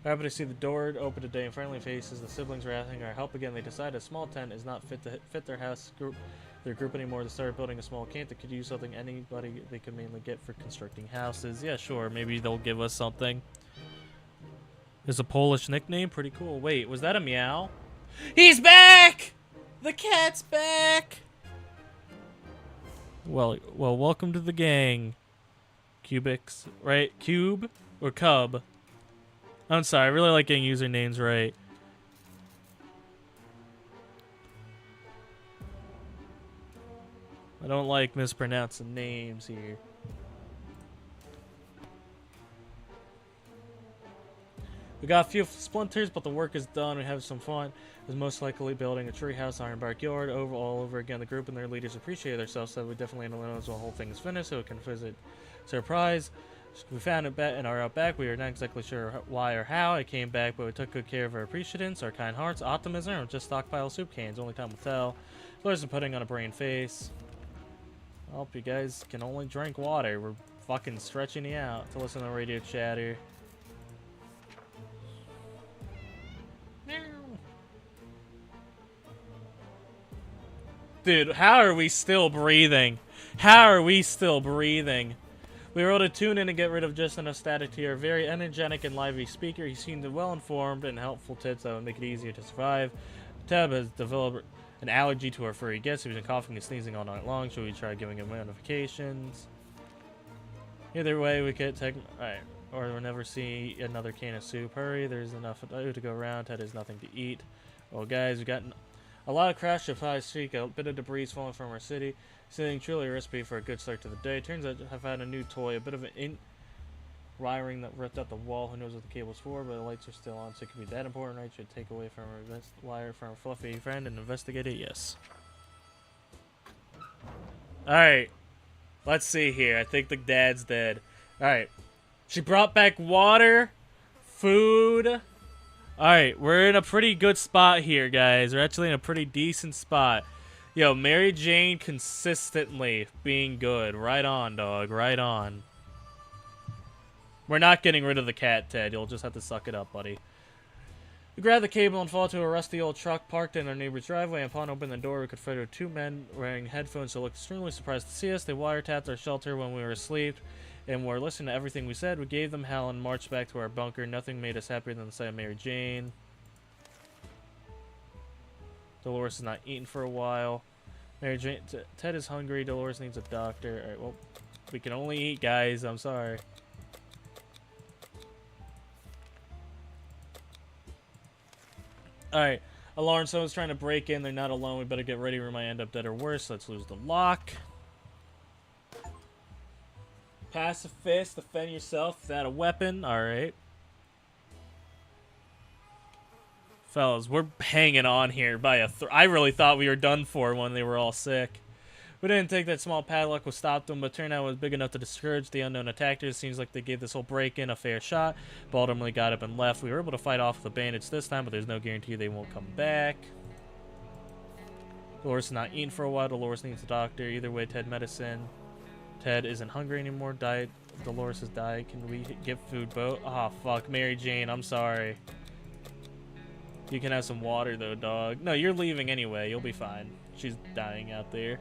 Happy to see the door open today in friendly faces. The siblings are asking our help again. They decide a small tent is not fit their house group. Their group anymore. They started building a small camp that could use something anybody they could mainly get for constructing houses. Yeah, sure. Maybe they'll give us something. Is a Polish nickname pretty cool. Wait, was that a meow? He's back! The cat's back! Well, welcome to the gang. Cubics, right? Cube or Cub? I'm sorry, I really like getting usernames right. I don't like mispronouncing names here. We got a few splinters, but the work is done. We have some fun. Is most likely building a treehouse, iron backyard, all over again. The group and their leaders appreciate themselves, so we definitely know when the whole thing is finished, so we can visit. Surprise! We found it in our outback. We are not exactly sure why or how it came back, but we took good care of our appreciatives, our kind hearts, optimism, or just stockpile soup cans. Only time will tell. Flores are putting on a brain face. I hope you guys can only drink water. We're fucking stretching you out to listen to radio chatter. Dude, how are we still breathing? How are we still breathing? We were able to tune in and get rid of just enough static to hear a very energetic and lively speaker. He seemed well-informed and helpful tips that would make it easier to survive. Tab has developed an allergy to our furry guests. He's been coughing and sneezing all night long. Should we try giving him notifications? Either way, we could take... Alright. Or we'll never see another can of soup. Hurry, there's enough food to go around. Ted has nothing to eat. Well, guys, we got... A lot of crash of high streak, a bit of debris falling from our city. Something truly a recipe for a good start to the day. Turns out I've had a new toy, a bit of an wiring that ripped out the wall. Who knows what the cable's for, but the lights are still on, so it could be that important. I should take away from our wire from our fluffy friend and investigate it. Yes. Alright. Let's see here. I think the dad's dead. Alright. She brought back water, food. Alright, we're in a pretty good spot here, guys. We're actually in a pretty decent spot. Yo, Mary Jane consistently being good. Right on, dog. Right on. We're not getting rid of the cat, Ted. You'll just have to suck it up, buddy. We grabbed the cable and fall to a rusty old truck parked in our neighbor's driveway. Upon opening the door, we could find two men wearing headphones who looked extremely surprised to see us. They wiretapped our shelter when we were asleep and were listening to everything we said. We gave them hell and marched back to our bunker. Nothing made us happier than the sight of Mary Jane. Dolores has not eaten for a while. Mary Jane, Ted is hungry. Dolores needs a doctor. Alright, well, we can only eat, guys. I'm sorry. Alright, alarm. Someone's trying to break in. They're not alone. We better get ready. We might end up dead or worse. Let's lose the lock. Pacifist, defend yourself without a weapon. Alright. Fellas, we're hanging on here by a I really thought we were done for when they were all sick. We didn't think that small padlock would stop them, but turned out it was big enough to discourage the unknown attackers. Seems like they gave this whole break-in a fair shot, but ultimately got up and left. We were able to fight off the bandits this time, but there's no guarantee they won't come back. Dolores is not eating for a while. Dolores needs a doctor. Either way, Ted medicine. Ted isn't hungry anymore. Died. Dolores has died. Can we get food boat? Oh, fuck. Mary Jane, I'm sorry. You can have some water, though, dog. No, you're leaving anyway. You'll be fine. She's dying out there.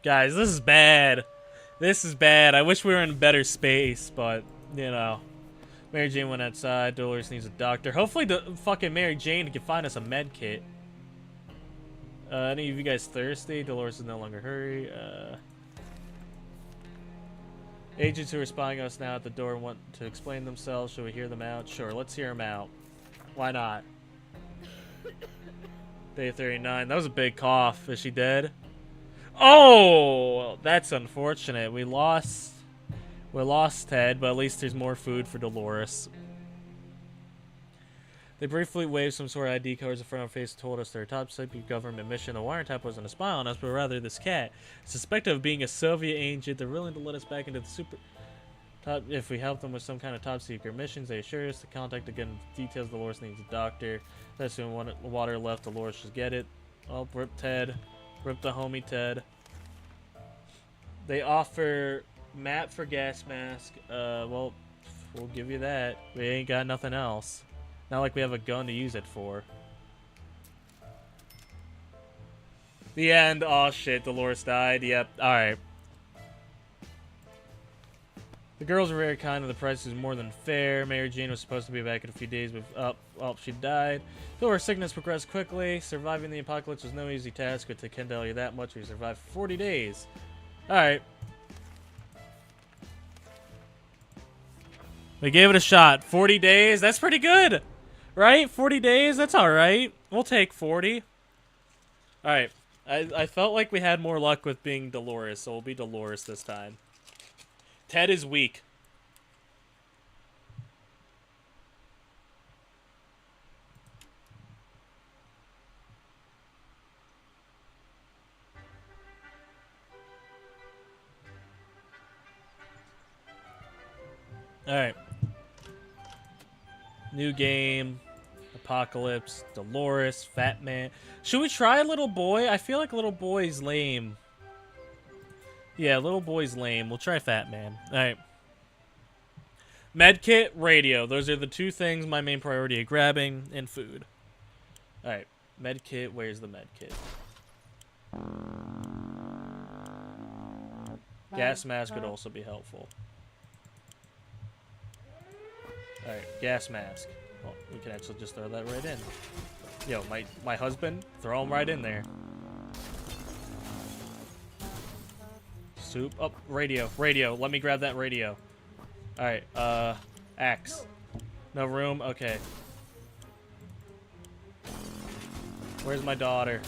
Guys, this is bad. This is bad. I wish we were in better space, but, you know. Mary Jane went outside. Dolores needs a doctor. Hopefully the fucking Mary Jane can find us a med kit. Any of you guys thirsty? Dolores is no longer hurry. Agents who are spying us now at the door want to explain themselves. Should we hear them out? Sure, let's hear them out. Why not? Day 39. That was a big cough. Is she dead? Oh! That's unfortunate. We lost Ted, but at least there's more food for Dolores. They briefly waved some sort of ID cards in front of our face and told us their top secret government mission. The wiretap wasn't a spy on us, but rather this cat. Suspected of being a Soviet agent, they're willing to let us back into the super... Top, if we help them with some kind of top secret missions, they assure us to contact again details. Dolores needs a doctor. That's when water left. Dolores should get it. Oh, rip Ted. Rip the homie Ted. They offer map for gas mask. Well, we'll give you that. We ain't got nothing else. Not like we have a gun to use it for. The end. Oh shit, Dolores died. Yep. Alright. The girls were very kind and the price was more than fair. Mary Jane was supposed to be back in a few days, but she died. Though her sickness progressed quickly, surviving the apocalypse was no easy task, but I can tell you that much. We survived for 40 days. Alright. We gave it a shot. 40 days? That's pretty good! Right? 40 days? That's alright. We'll take 40. Alright. I felt like we had more luck with being Dolores, so we'll be Dolores this time. Ted is weak. Alright. New game. Apocalypse. Dolores. Fat Man. Should we try Little Boy? I feel like Little Boy's lame. Yeah, Little Boy's lame. We'll try Fat Man. Alright. Medkit, radio. Those are the two things my main priority are grabbing, and food. Alright. Medkit, where's the medkit? Gas mask would also be helpful. Alright, gas mask. Well, we can actually just throw that right in. Yo, my husband, throw him right in there. Soup. Oh, radio. Radio. Let me grab that radio. Alright, axe. No room? Okay. Where's my daughter?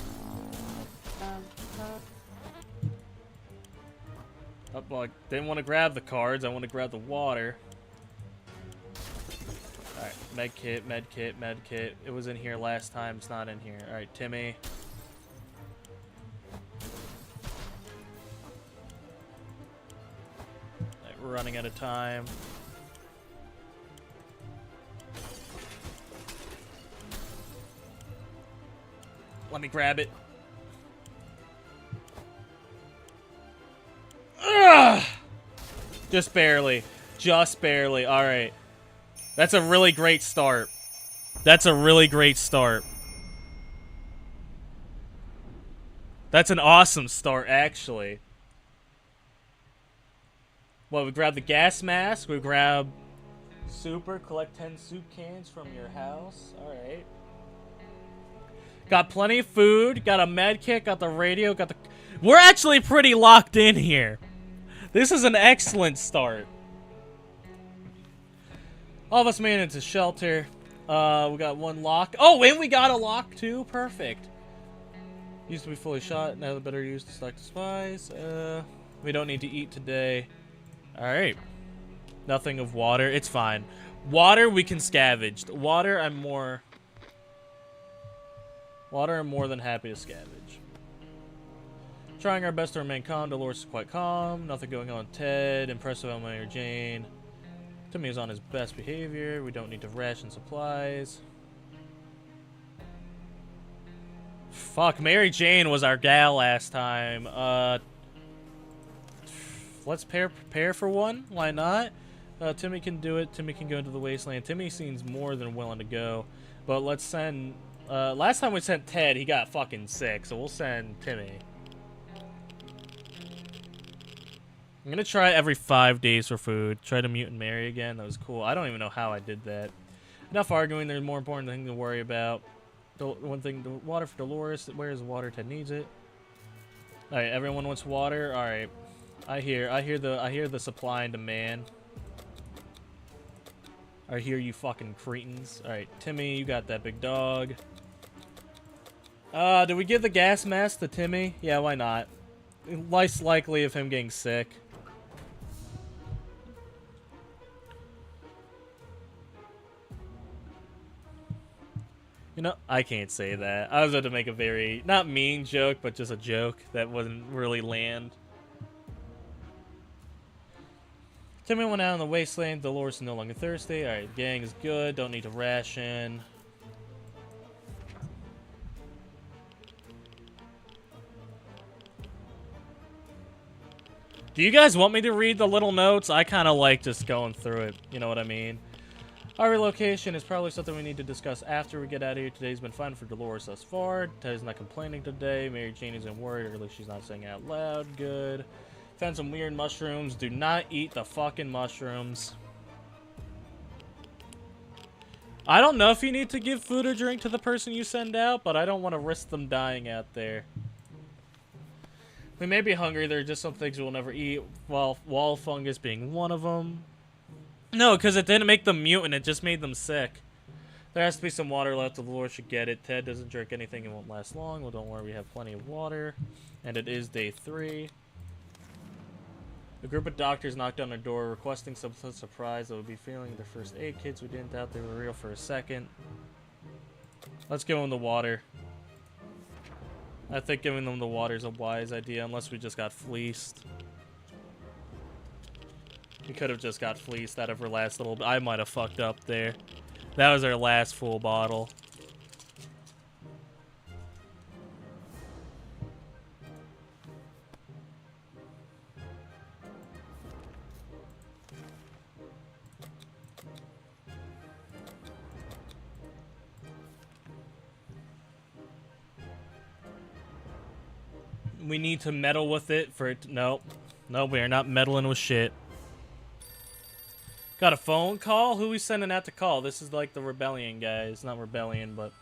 Oh, well, I didn't want to grab the cards. I want to grab the water. Alright, medkit, medkit, medkit. It was in here last time. It's not in here. Alright, Timmy. Alright, we're running out of time. Let me grab it. Ugh! Just barely. Just barely. Alright. That's a really great start. That's a really great start. That's an awesome start, actually. Well, we grab the gas mask. We grab super. Collect 10 soup cans from your house. Alright. Got plenty of food. Got a med kit. Got the radio. Got the... We're actually pretty locked in here. This is an excellent start. All of us made it into shelter. We got one lock. Oh, and we got a lock too. Perfect. Used to be fully shot. Now the better used to stock supplies. We don't need to eat today. All right. Nothing of water. It's fine. Water we can scavenge. Water I'm more than happy to scavenge. Trying our best to remain calm. Dolores is quite calm. Nothing going on. Ted. Impressive on Mary Jane. Timmy is on his best behavior. We don't need to ration supplies. Fuck, Mary Jane was our gal last time. Let's prepare for one. Why not? Timmy can do it. Timmy can go into the wasteland. Timmy seems more than willing to go. But let's send... last time we sent Ted, he got fucking sick. So we'll send Timmy. I'm gonna try every 5 days for food. Try to mute and marry again. That was cool. I don't even know how I did that. Enough arguing. There's more important thing to worry about. One thing, the water for Dolores. Where is the water? Ted needs it. All right, everyone wants water. All right, I hear the supply and demand. I hear you fucking cretins. All right, Timmy, you got that big dog. Did we give the gas mask to Timmy? Yeah, why not? Less likely of him getting sick. You know, I can't say that. I was about to make a very, not mean joke, but just a joke that wouldn't really land. Timmy went out in the wasteland. Dolores is no longer thirsty. Alright, gang is good. Don't need to ration. Do you guys want me to read the little notes? I kind of like just going through it. You know what I mean? Our relocation is probably something we need to discuss after we get out of here. Today's been fun for Dolores thus far. Ted's not complaining today. Mary Jane isn't worried, or at least she's not saying it out loud. Good. Found some weird mushrooms. Do not eat the fucking mushrooms. I don't know if you need to give food or drink to the person you send out, but I don't want to risk them dying out there. We may be hungry. There are just some things we'll never eat, wall fungus being one of them. No, because it didn't make them mutant. It just made them sick. There has to be some water left. The Lord should get it. Ted doesn't drink anything. It won't last long. Well, don't worry. We have plenty of water. And it is day 3. A group of doctors knocked on our door requesting some surprise that would be feeling their first aid kits. We didn't doubt they were real for a second. Let's give them the water. I think giving them the water is a wise idea, unless we just got fleeced. We could have just got fleeced out of our last little... I might have fucked up there. That was our last full bottle. We need to meddle with it for it to... Nope. No, we are not meddling with shit. Got a phone call? Who we sending out to call? This is like the rebellion guys. Not rebellion, but...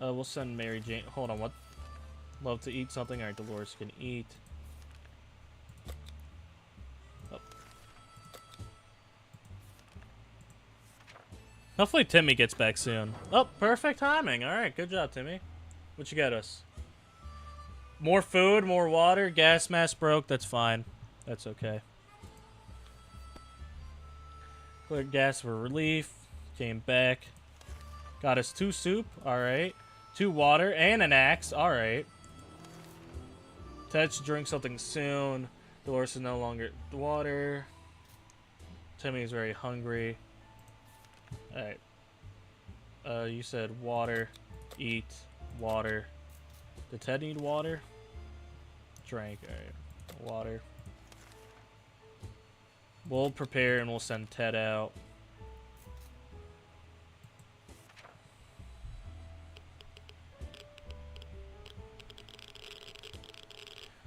we'll send Mary Jane... Hold on, what? Love to eat something. Alright, Dolores can eat. Oh. Hopefully Timmy gets back soon. Oh, perfect timing. Alright, good job, Timmy. What you got us? More food, more water. Gas mask broke. That's fine. That's okay. Cleared gas for relief. Came back. Got us 2 soup. Alright. 2 water and an axe. Alright. Ted should drink something soon. Dolores is no longer water. Timmy is very hungry. Alright. You said water. Eat. Water. Did Ted need water? Drank. Alright. Water. We'll prepare and we'll send Ted out.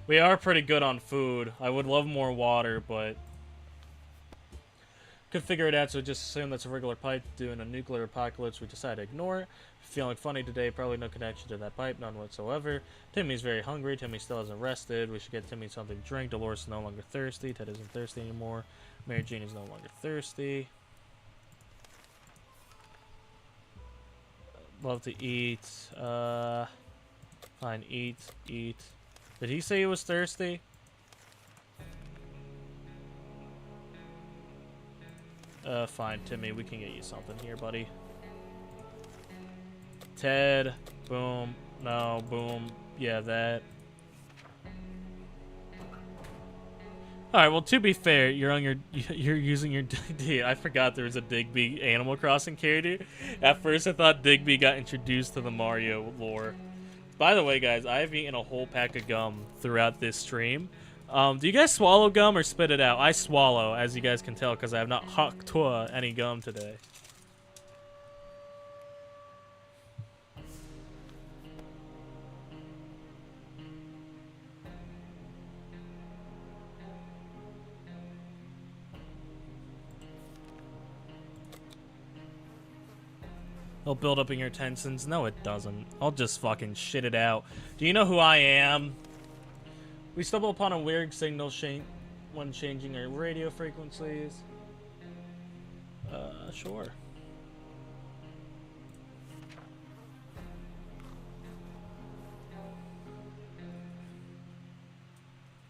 We are pretty good on food. I would love more water, but... Could figure it out, so just assume that's a regular pipe. Doing a nuclear apocalypse, we decide to ignore it. Feeling funny today, probably no connection to that pipe, none whatsoever. Timmy's very hungry. Timmy still hasn't rested. We should get Timmy something to drink. Dolores is no longer thirsty. Ted isn't thirsty anymore. Mary Jane is no longer thirsty. Love to eat. Fine, eat. Did he say he was thirsty? Fine, Timmy, we can get you something here, buddy. Ted, boom, no, boom, yeah, that. Alright, well, to be fair, you're using your Digby. I forgot there was a Digby Animal Crossing character. At first, I thought Digby got introduced to the Mario lore. By the way, guys, I've eaten a whole pack of gum throughout this stream. Do you guys swallow gum or spit it out? I swallow, as you guys can tell, because I have not hucked any gum today. It'll build up in your tensions. No, it doesn't. I'll just fucking shit it out. Do you know who I am? We stumble upon a weird signal when changing our radio frequencies. Sure.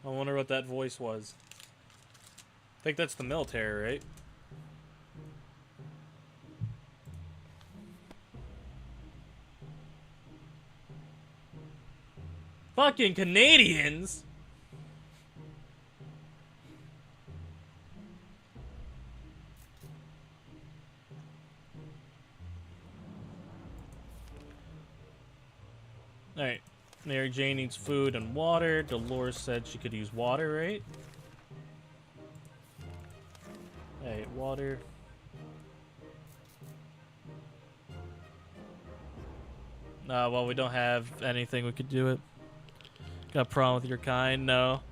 I wonder what that voice was. I think that's the military, right? Fucking Canadians! Alright. Mary Jane needs food and water. Dolores said she could use water, right? Alright, water. Well, we don't have anything we could do it. Got a problem with your kind? No.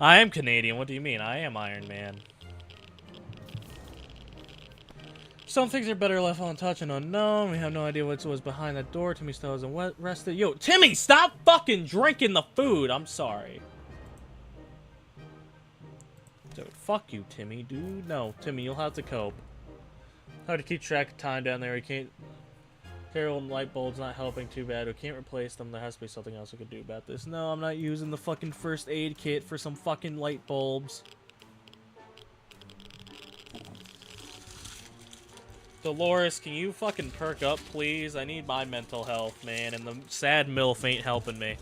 I am Canadian. What do you mean? I am Iron Man. Some things are better left untouched and unknown. We have no idea what was behind that door. Timmy still hasn't rested. Yo, Timmy, stop fucking drinking the food. I'm sorry. Dude, fuck you, Timmy, dude. No, Timmy, you'll have to cope. Hard to keep track of time down there. We can't. Terrible light bulbs not helping too bad. We can't replace them. There has to be something else we could do about this. No, I'm not using the fucking first aid kit for some fucking light bulbs. Dolores, can you fucking perk up, please? I need my mental health, man, and the sad MILF ain't helping me.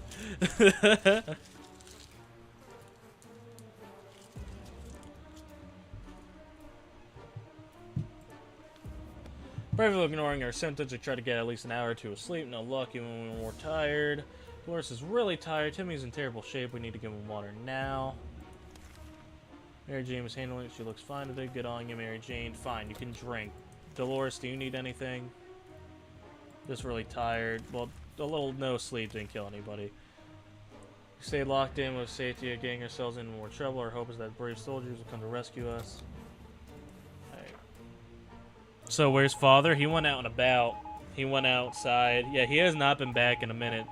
Bravely ignoring our symptoms, we try to get at least an hour or two of sleep. No luck, even when we're more tired. Dolores is really tired. Timmy's in terrible shape. We need to give him water now. Mary Jane was handling it. She looks fine today. Good on you, Mary Jane. Fine, you can drink. Dolores, do you need anything? Just really tired. Well, a little no sleep didn't kill anybody. We stay locked in with safety of getting ourselves into more trouble. Our hope is that brave soldiers will come to rescue us. Alright. So where's father? He went out and about. He went outside. Yeah, he has not been back in a minute.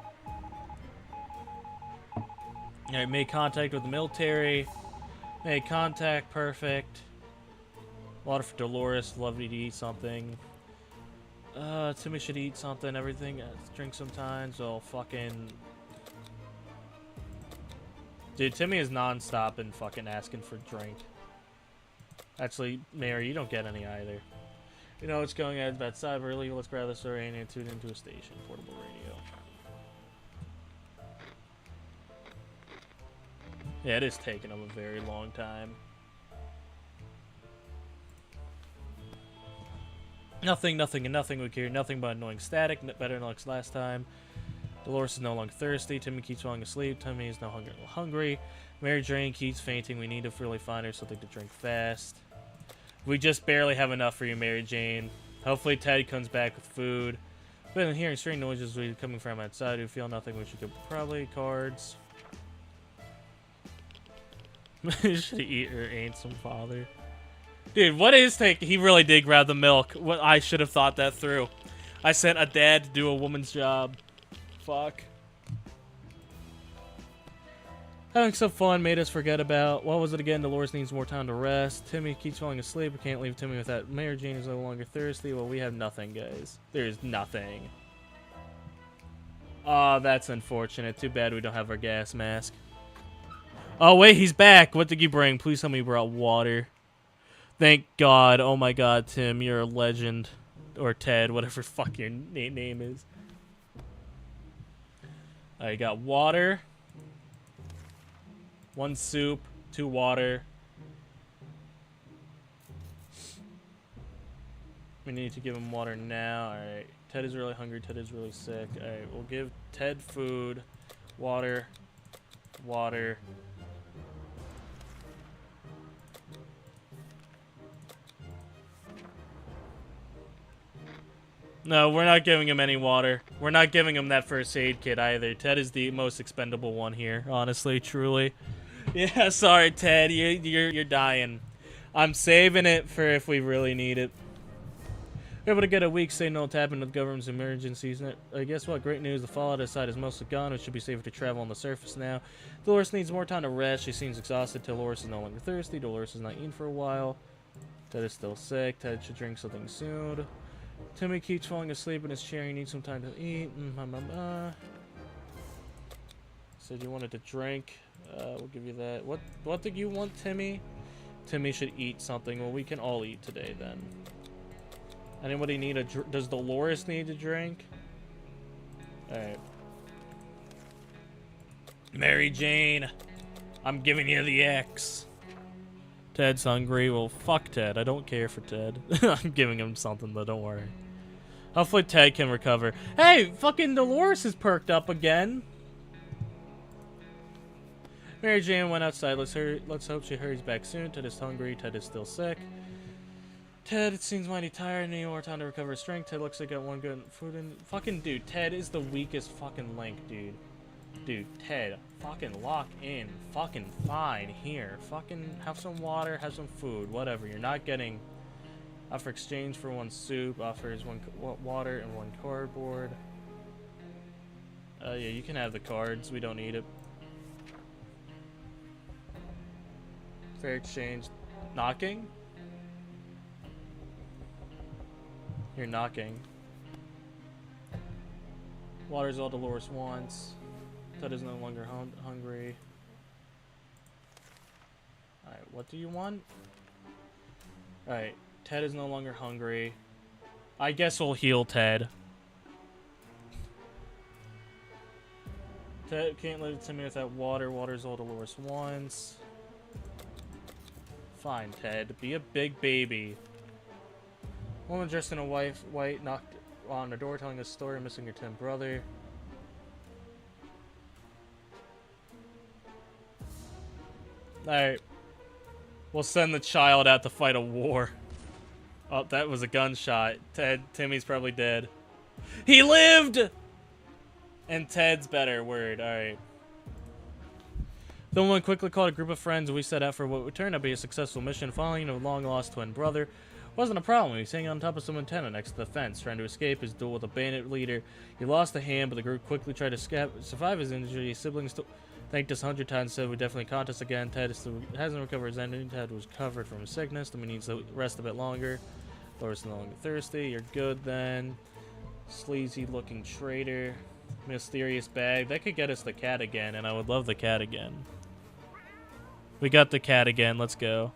Alright, made contact with the military. Made contact, perfect. Water for Dolores, lovely to eat something. Timmy should eat something, everything. Drink sometimes, well, fucking... Dude, Timmy is non-stop and fucking asking for drink. Actually, Mary, you don't get any either. You know what's going on outside, really? Let's grab this story and tune into a station. Portable radio. Yeah, it is taking them a very long time. Nothing, and nothing. We hear nothing but annoying static. Better than last time. Dolores is no longer thirsty. Timmy keeps falling asleep. Timmy is no longer hungry. Mary Jane keeps fainting. We need to really find her something to drink fast. We just barely have enough for you, Mary Jane. Hopefully Ted comes back with food. Been hearing strange noises coming from outside. We feel nothing. We should go probably cards. Should eat or ain't some father. Dude, what is take? He really did grab the milk. What I should have thought that through. I sent a dad to do a woman's job. Fuck. Having some fun made us forget about what was it again? Dolores needs more time to rest. Timmy keeps falling asleep. We can't leave Timmy with that. Mary Jane is no longer thirsty. Well, we have nothing, guys. There's nothing. Oh, that's unfortunate. Too bad we don't have our gas mask. Oh wait, he's back. What did you bring? Please tell me you brought water. Thank God. Oh my God, Tim, you're a legend. Or Ted, whatever fuck your name is. I got water. 1 soup, 2 water. We need to give him water now. Alright. Ted is really hungry. Ted is really sick. Alright, we'll give Ted food. Water. Water. No, we're not giving him any water. We're not giving him that first aid kit either. Ted is the most expendable one here, honestly, truly. Yeah, sorry, Ted. You're dying. I'm saving it for if we really need it. We're able to get a week signal tapping with government's emergencies. Guess what? Great news. The fallout outside is mostly gone. It should be safer to travel on the surface now. Dolores needs more time to rest. She seems exhausted. Dolores is no longer thirsty. Dolores has not eaten for a while. Ted is still sick. Ted should drink something soon. Timmy keeps falling asleep in his chair. He needs some time to eat. Said you wanted to drink. We'll give you that. What did you want, Timmy? Timmy should eat something. Well, we can all eat today then. Anybody need a does Dolores need a drink? Alright. Mary Jane, I'm giving you the X. Ted's hungry. Well, fuck Ted. I don't care for Ted. I'm giving him something, though. Don't worry. Hopefully Ted can recover. Hey, fucking Dolores is perked up again. Mary Jane went outside. Let's hope she hurries back soon. Ted is hungry. Ted is still sick. Ted, it seems mighty tired. Need more time to recover his strength. Ted looks like got one good food in. Fucking dude, Ted is the weakest fucking link, dude. Dude, Ted, fucking lock in. Fucking fine. Here. Fucking have some water, have some food, whatever. You're not getting... Offer exchange for 1 soup. Offers 1 water and 1 cardboard. Yeah, you can have the cards. We don't need it. Fair exchange. Knocking? You're knocking. Water's all Dolores wants. Ted is no longer hungry. Alright, what do you want? Alright, Ted is no longer hungry. I guess we'll heal Ted. Ted can't let it to me without water. Water's all Dolores wants. Fine, Ted. Be a big baby. Woman dressed in a white knocked on the door telling a story missing your 10th brother. Alright. We'll send the child out to fight a war. Oh, that was a gunshot. Timmy's probably dead. He lived! And Ted's better. Word. Alright. The woman quickly called a group of friends and we set out for what would turn out to be a successful mission. Following a long-lost twin brother wasn't a problem. He was hanging on top of some antenna next to the fence, trying to escape his duel with a bandit leader. He lost a hand, but the group quickly tried to survive his injury. His siblings thanked us 100 times, said we'd definitely contact us again. Ted hasn't recovered his ending. Ted was covered from his sickness. Then we need to rest a bit longer. Laura's no longer thirsty. You're good then. Sleazy looking traitor. Mysterious bag. That could get us the cat again, and I would love the cat again. We got the cat again. Let's go.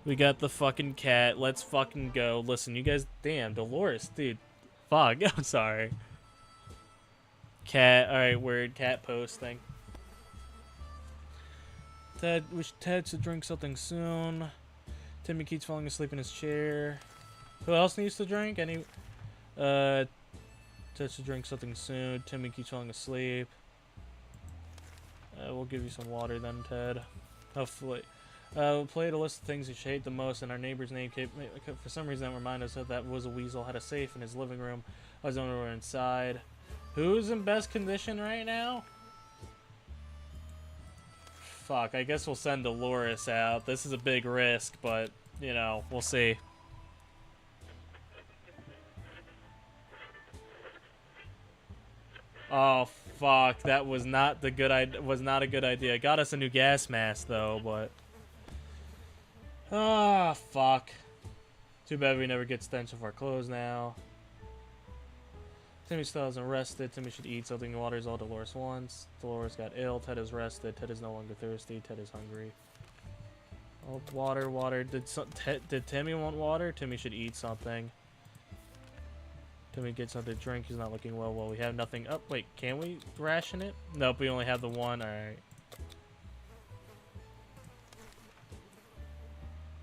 We got the fucking cat. Let's fucking go. Listen, you guys. Damn, Dolores, dude. Fuck. I'm sorry. Cat. Alright, word. Cat posting. Wish Ted should drink something soon. Timmy keeps falling asleep in his chair. Who else needs to drink? Ted should drink something soon. Timmy keeps falling asleep. We'll give you some water then, Ted. Hopefully. We'll play a list of things you hate the most, and our neighbor's name for some reason that reminded us that was a weasel had a safe in his living room. I was nowhere inside. Who's in best condition right now? Fuck, I guess we'll send Dolores out. This is a big risk, but, you know, we'll see. Oh fuck, that was not a good idea. Got us a new gas mask though, but ah fuck. Too bad we never get stench of our clothes now. Timmy still hasn't rested. Timmy should eat something. Water's all Dolores wants. Dolores got ill. Ted is rested. Ted is no longer thirsty. Ted is hungry. Oh, water. Did Timmy want water? Timmy should eat something. Timmy get something to drink. He's not looking well. Well, we have nothing. Oh, wait. Can we ration it? Nope, we only have the one. Alright.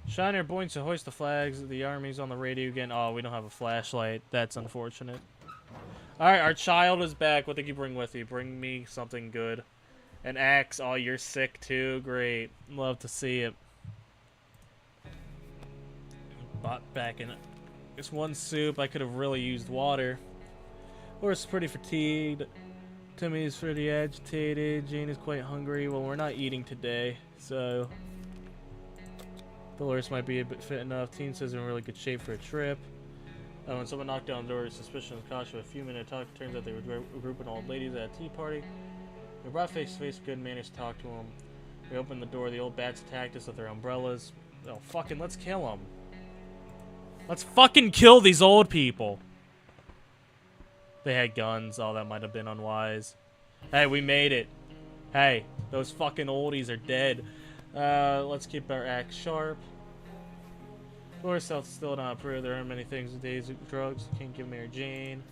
Shiner points to hoist the flags. The army's on the radio again. Oh, we don't have a flashlight. That's unfortunate. Alright, our child is back. What did you bring with you? Bring me something good. An axe. Oh, you're sick too. Great. Love to see it. Bought back in it. Just one soup. I could have really used water. Laura's pretty fatigued. Timmy's pretty agitated. Jane is quite hungry. Well, we're not eating today, so Dolores might be a bit fit enough. Teen says in really good shape for a trip. When someone knocked down the door, suspicion of caution. A few minute talk. Turns out they were a group of old ladies at a tea party. We brought face to face with good manners to talk to them. We opened the door. The old bats attacked us with their umbrellas. Oh, fucking let's kill them. Let's fucking kill these old people. They had guns. Oh, that might have been unwise. Hey, we made it. Hey, those fucking oldies are dead. Let's keep our axe sharp. Laura's health still not approved. There are many things with days of drugs. Can't give Mary Jane.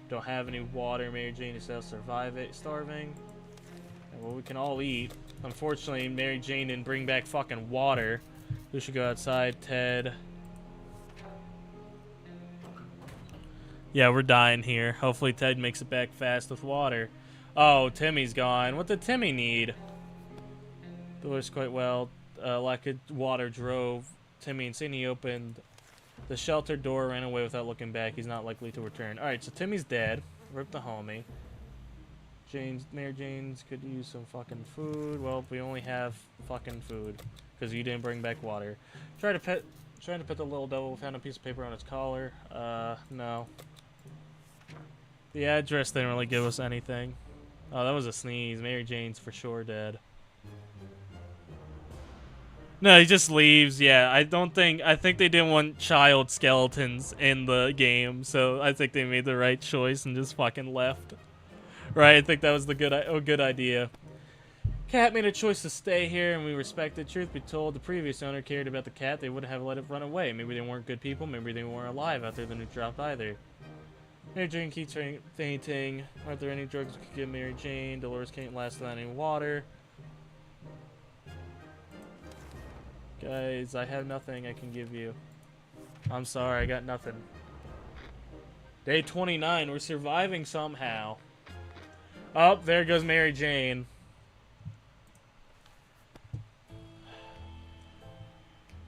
Don't have any water. Mary Jane is still starving. Well, we can all eat. Unfortunately, Mary Jane didn't bring back fucking water. We should go outside, Ted. Yeah, we're dying here. Hopefully Ted makes it back fast with water. Oh, Timmy's gone. What did Timmy need? Dolores quite well. Lack of water drove Timmy insane. He opened the shelter door, ran away without looking back. He's not likely to return. Alright, so Timmy's dead. Rip the homie. Mayor Jane's could use some fucking food. Well, we only have fucking food because you didn't bring back water. Trying to pet the little devil. Found a piece of paper on its collar. No. The address didn't really give us anything. Oh, that was a sneeze. Mary Jane's for sure dead. No, he just leaves. Yeah, I think they didn't want child skeletons in the game, so I think they made the right choice and just fucking left. Right, I think that was a good idea. Cat made a choice to stay here, and we respect it. Truth be told, the previous owner cared about the cat. They would have let it run away. Maybe they weren't good people. Maybe they weren't alive after the nuke dropped either. Mary Jane keeps fainting. Aren't there any drugs we could give Mary Jane? Dolores can't last without any water. Guys, I have nothing I can give you. I'm sorry, I got nothing. Day 29, we're surviving somehow. Oh, there goes Mary Jane.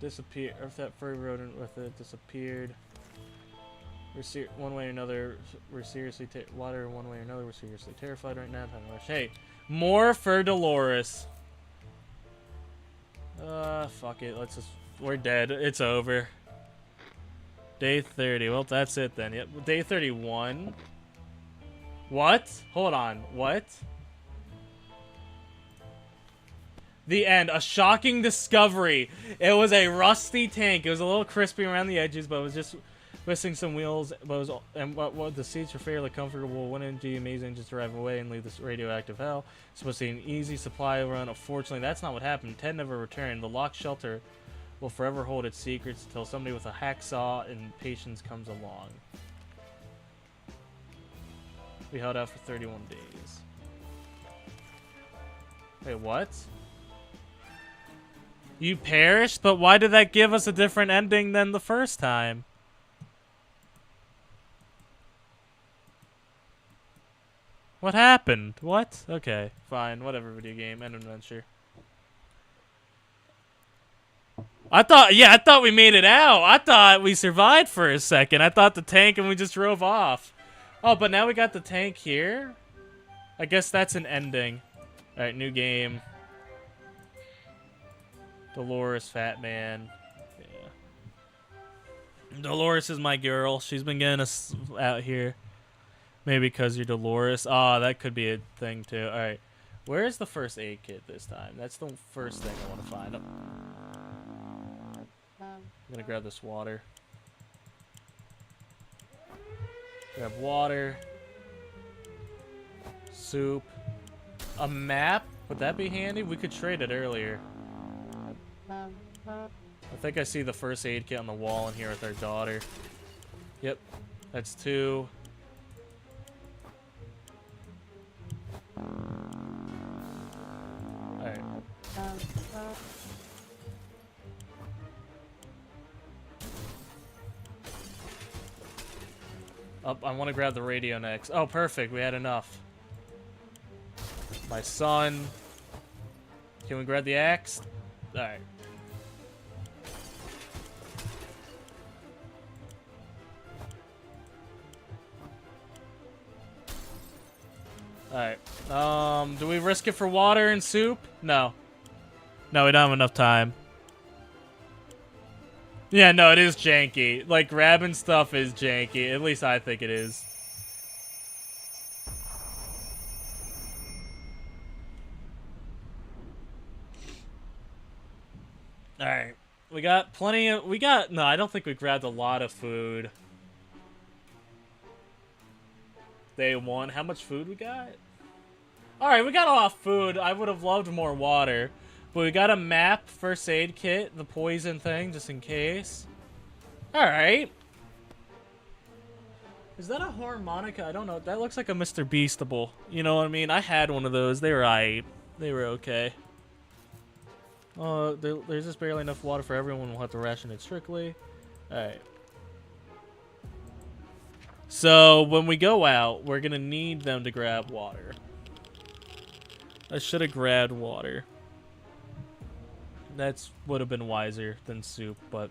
Disappear. If that furry rodent with it disappeared. One way or another, we're seriously water. One way or another, we're seriously terrified right now. Time to rush. Hey, more for Dolores. Fuck it. Let's just. We're dead. It's over. Day 30. Well, that's it then. Yep. Day 31. What? Hold on. What? The end. A shocking discovery. It was a rusty tank. It was a little crispy around the edges, but it was just missing some wheels. But the seats were fairly comfortable. Wouldn't it be amazing just to drive away and leave this radioactive hell? It's supposed to be an easy supply run. Unfortunately, that's not what happened. Ted never returned. The locked shelter will forever hold its secrets until somebody with a hacksaw and patience comes along. We held out for 31 days. Wait, what? You perished? But why did that give us a different ending than the first time? What happened? What? Okay, fine. Whatever, video game. End adventure. I thought we made it out. I thought we survived for a second. I thought the tank and we just drove off. Oh, but now we got the tank here? I guess that's an ending. Alright, new game. Dolores, Fat Man. Yeah. Dolores is my girl. She's been getting us out here. Maybe because you're Dolores. Ah, that could be a thing too. Alright. Where's the first aid kit this time? That's the first thing I want to find. I'm gonna grab this water. Grab water. Soup. A map? Would that be handy? We could trade it earlier. I think I see the first aid kit on the wall in here with our daughter. Yep. That's 2. Alright. Oh, I want to grab the radio next. Oh, perfect. We had enough. My son. Can we grab the axe? Alright. Alright. Do we risk it for water and soup? No. No, we don't have enough time. Yeah, no, it is janky. Like, grabbing stuff is janky. At least I think it is. Alright. We got plenty of... No, I don't think we grabbed a lot of food. Day 1. How much food we got? Alright, we got a lot of food. I would have loved more water. But we got a map, first aid kit, the poison thing, just in case. Alright. Is that a harmonica? I don't know. That looks like a Mr. Beastable. You know what I mean? I had one of those. They were aight. They were okay. There's just barely enough water for everyone. We'll have to ration it strictly. Alright. So, when we go out, we're gonna need them to grab water. I should have grabbed water. That's would have been wiser than soup, but...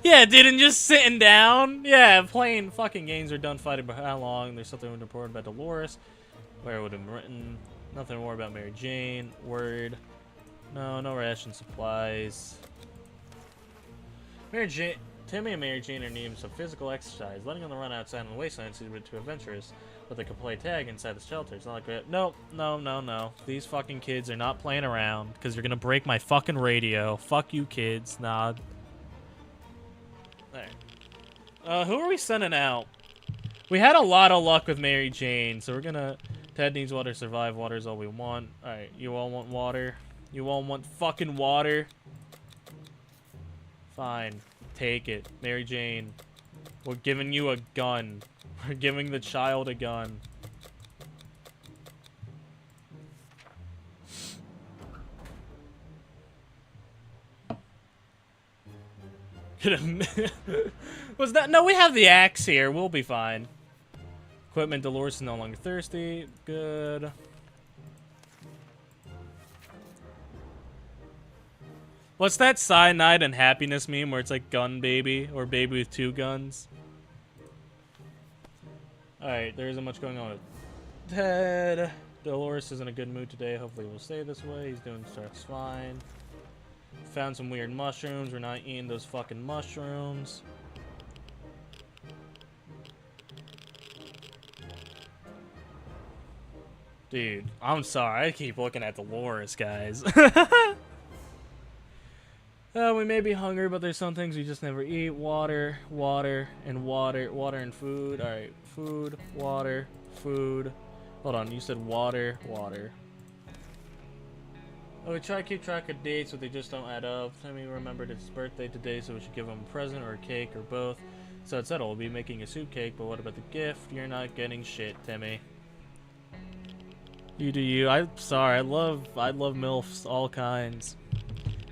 Yeah, dude, and just sitting down. Yeah, playing fucking games are done fighting for how long. There's something important about Dolores. Where it would have been written. Nothing more about Mary Jane. Word. No ration supplies. Mary Jane... Timmy and Mary Jane are needing some physical exercise. Letting them run outside in the wasteland seems a bit too adventurous. But they can play tag inside the shelter. It's not like that. No, no, no, no. These fucking kids are not playing around because you're gonna break my fucking radio. Fuck you, kids. Nah. Alright. Who are we sending out? We had a lot of luck with Mary Jane, so we're gonna... Ted needs water to survive. Water is all we want. Alright, you all want water? You all want fucking water? Fine. Take it. Mary Jane. We're giving you a gun. We're giving the child a gun. Was that? No, we have the axe here. We'll be fine. Equipment. Dolores is no longer thirsty. Good. What's that cyanide and happiness meme where it's like gun baby or baby with 2 guns? Alright, there isn't much going on with Ted. Dolores is in a good mood today. Hopefully we'll stay this way. He's doing just fine. Found some weird mushrooms. We're not eating those fucking mushrooms. Dude, I'm sorry. I keep looking at Dolores, guys. We may be hungry, but there's some things we just never eat. Water, water, and water. Water and food. Alright, food, water, food. Hold on, you said water, water. Oh, we try to keep track of dates, but they just don't add up. Timmy remembered his birthday today, so we should give him a present or a cake or both. So it's settled. We'll be making a soup cake, but what about the gift? You're not getting shit, Timmy. You do you. I'm sorry. I love MILFs, all kinds.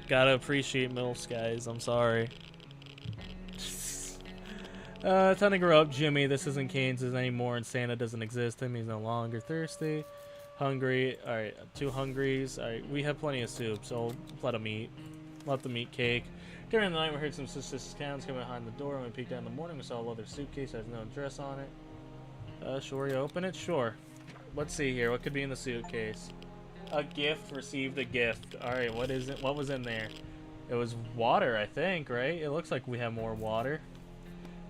Gotta appreciate MILFs, guys. I'm sorry. Time to grow up, Jimmy. This isn't Kansas anymore, and Santa doesn't exist. Timmy's no longer thirsty. Hungry. Alright, 2 hungries. Alright, we have plenty of soup, so let them eat. Let them eat cake. During the night, we heard some suspicious sounds coming behind the door. When we peeked out in the morning, we saw a leather suitcase that has no address on it. Sure, you open it? Sure. Let's see here. What could be in the suitcase? A gift. Received a gift. Alright, what is it? What was in there? It was water, I think, right? It looks like we have more water.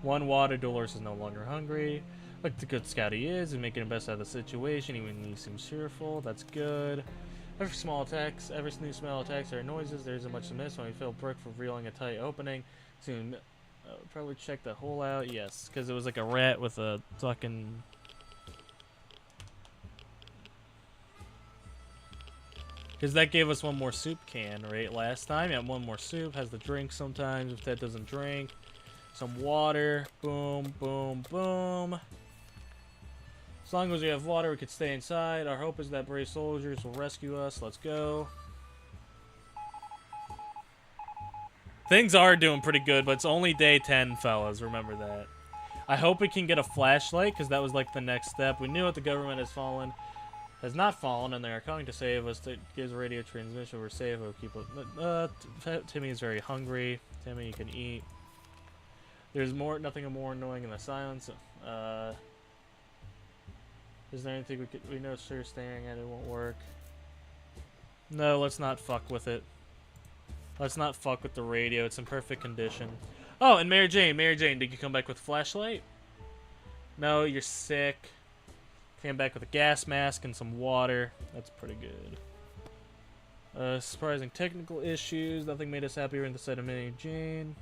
1 water. Dolores is no longer hungry. Look, the good scout he is. He's making the best out of the situation, even when he seems cheerful. That's good. Every new smell attacks or noises, there isn't much to miss when we feel brick for revealing a tight opening. Soon, probably check the hole out. Yes, because it was like a rat with a fucking... Because that gave us 1 more soup can, right? Last time, yeah, 1 more soup. Has the drink sometimes if that doesn't drink. Some water. Boom, boom, boom. As long as we have water, we could stay inside. Our hope is that brave soldiers will rescue us. Let's go. Things are doing pretty good, but it's only day 10, fellas. Remember that. I hope we can get a flashlight, because that was like the next step. We knew what the government has fallen. Has not fallen, and they are coming to save us. To give radio transmission. We're safe. We'll keep it. Timmy is very hungry. Timmy, you can eat. There's nothing more annoying than the silence. Is there anything we know? Sure, staring at it won't work. No, let's not fuck with it. Let's not fuck with the radio. It's in perfect condition. Oh, and Mary Jane, did you come back with a flashlight? No, you're sick. Came back with a gas mask and some water. That's pretty good. Surprising technical issues. Nothing made us happier in the sight of Mary Jane.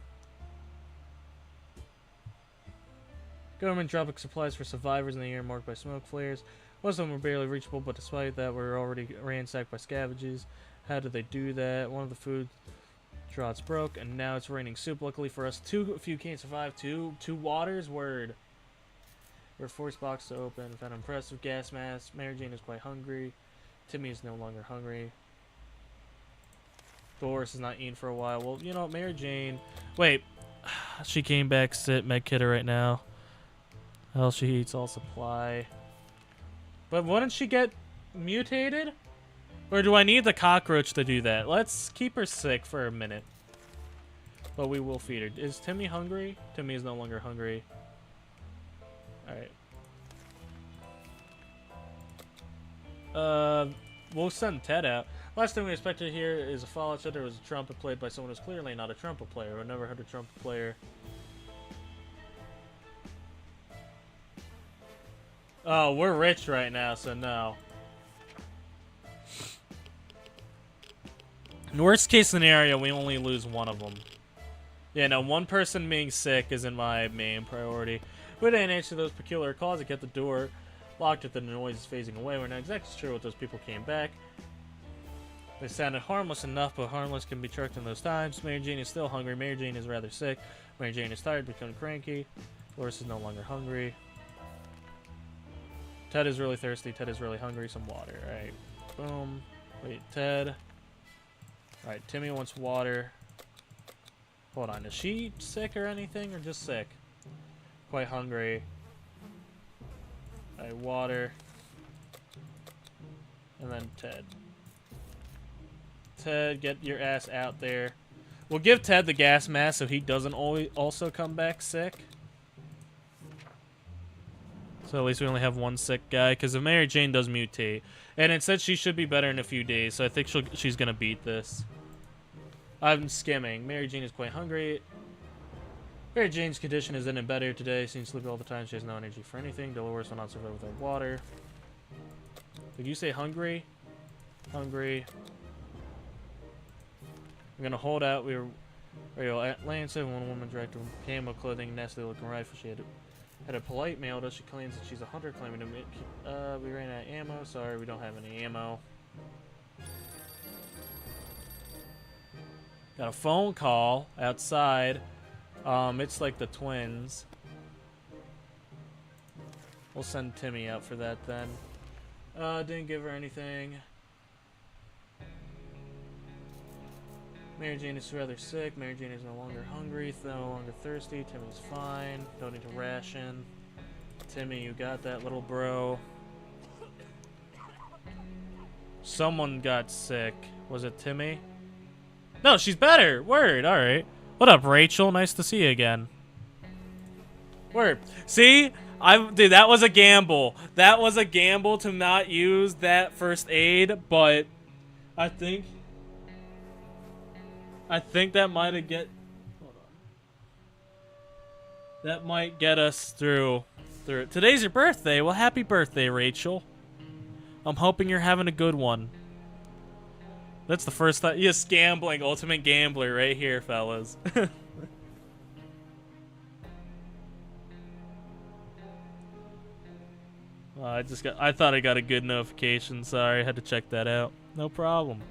Government dropping supplies for survivors in the air marked by smoke flares. Most of them were barely reachable, but despite that, we were already ransacked by scavengers. How did they do that? One of the food draughts broke, and now it's raining soup. Luckily for us, if you can't survive, two waters. Word. We're forced box to open. Found an impressive gas mask. Mary Jane is quite hungry. Timmy is no longer hungry. Doris is not eating for a while. Well, you know, Mary Jane. Wait, she came back. Sit med kit her right now. Hell, she eats all supply. But wouldn't she get mutated? Or do I need the cockroach to do that? Let's keep her sick for a minute. But we will feed her. Is Timmy hungry? Timmy is no longer hungry. Alright. We'll send Ted out. Last thing we expected to hear is a fallout shelter. Was a trumpet played by someone who's clearly not a trumpet player. I've never heard a trumpet player. Oh, we're rich right now, so no. In worst case scenario, we only lose one of them. Yeah, no, one person being sick isn't my main priority. We didn't answer those peculiar calls that kept the door locked with the noises phasing away. We're not exactly sure what those people came back. They sounded harmless enough, but harmless can be tricked in those times. Mary Jane is still hungry. Mary Jane is rather sick. Mary Jane is tired, becoming cranky. Dolores is no longer hungry. Ted is really thirsty. Ted is really hungry. Some water. Alright. Boom. Wait, Ted. Alright, Timmy wants water. Hold on, is she sick or anything, or just sick? Quite hungry. Alright, water. And then Ted. Ted, get your ass out there. We'll give Ted the gas mask so he doesn't also come back sick. So at least we only have one sick guy, because if Mary Jane does mutate, and it said she should be better in a few days, so I think she's gonna beat this. I'm skimming. Mary Jane is quite hungry. Mary Jane's condition is in better today. Seems sleepy all the time. She has no energy for anything. Dolores will not survive without water. Did you say hungry? Hungry. I'm gonna hold out. We were Atlanta. One woman directed camo clothing, nasty looking rifle. She had a polite mail, though she claims that she's a hunter claiming to make. We ran out of ammo. Sorry, we don't have any ammo. Got a phone call outside. It's like the twins. We'll send Timmy out for that then. Didn't give her anything. Mary Jane is rather sick. Mary Jane is no longer hungry, no longer thirsty. Timmy's fine. Don't need to ration. Timmy, you got that, little bro. Someone got sick. Was it Timmy? No, she's better. Word. All right. What up, Rachel? Nice to see you again. Word. See? Dude, that was a gamble. That was a gamble to not use that first aid, but I think that might have hold on. That might get us through it. Today's your birthday. Well, happy birthday, Rachel. I'm hoping you're having a good one. That's the first time. Yes, gambling, ultimate gambler right here, fellas. I thought I got a good notification. Sorry, I had to check that out. No problem.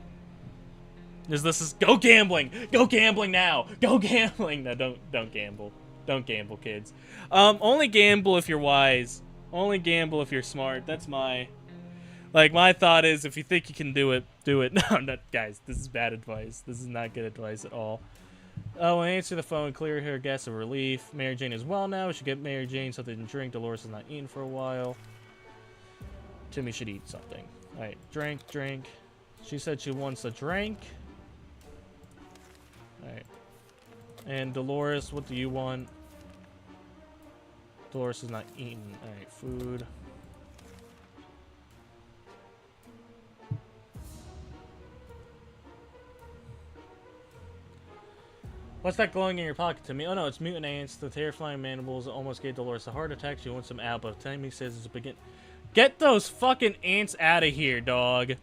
This is go gambling. Go gambling now. Go gambling. No, don't gamble. Don't gamble, kids. Only gamble if you're wise. Only gamble if you're smart. That's my thought is if you think you can do it, do it. No, not guys. This is bad advice. This is not good advice at all. Oh, answer the phone. Clear her. Gas of relief. Mary Jane is well now. We should get Mary Jane something to drink. Dolores has not eaten for a while. Timmy should eat something. All right, drink. She said she wants a drink. All right. And Dolores, what do you want? Dolores is not eating. All right, food. What's that glowing in your pocket, Timmy? Oh no, it's mutant ants. The terrifying mandibles almost gave Dolores a heart attack. She wants some apple. Timmy says it's a begin. Get those fucking ants out of here, dog.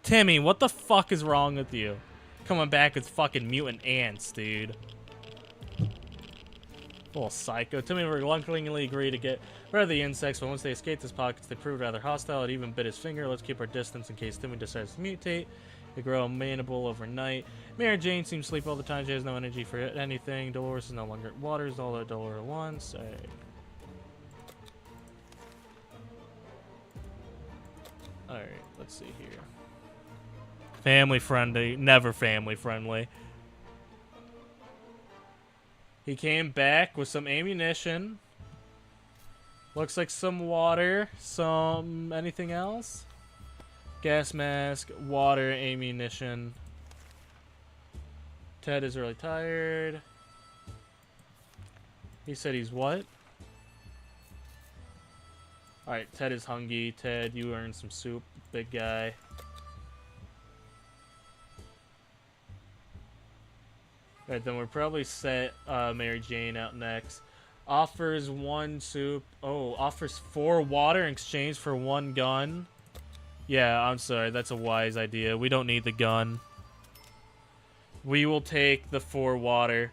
Timmy, what the fuck is wrong with you? Coming back with fucking mutant ants, dude. Little psycho. Timmy reluctantly agreed to get rid of the insects, but once they escaped his pockets, they proved rather hostile. It even bit his finger. Let's keep our distance in case Timmy decides to mutate. They grow a mandible overnight. Mary Jane seems to sleep all the time. She has no energy for anything. Dolores is no longer waters all the Dolores wants. Alright, let's see here. Family friendly. Never family friendly. He came back with some ammunition. Looks like some water. Some... anything else? Gas mask, water, ammunition. Ted is really tired. He said he's what? Alright, Ted is hungry. Ted, you earned some soup, big guy. Alright, then we'll probably set Mary Jane out next. Offers 1 soup. Oh, offers 4 water in exchange for 1 gun. Yeah, I'm sorry. That's a wise idea. We don't need the gun. We will take the 4 water.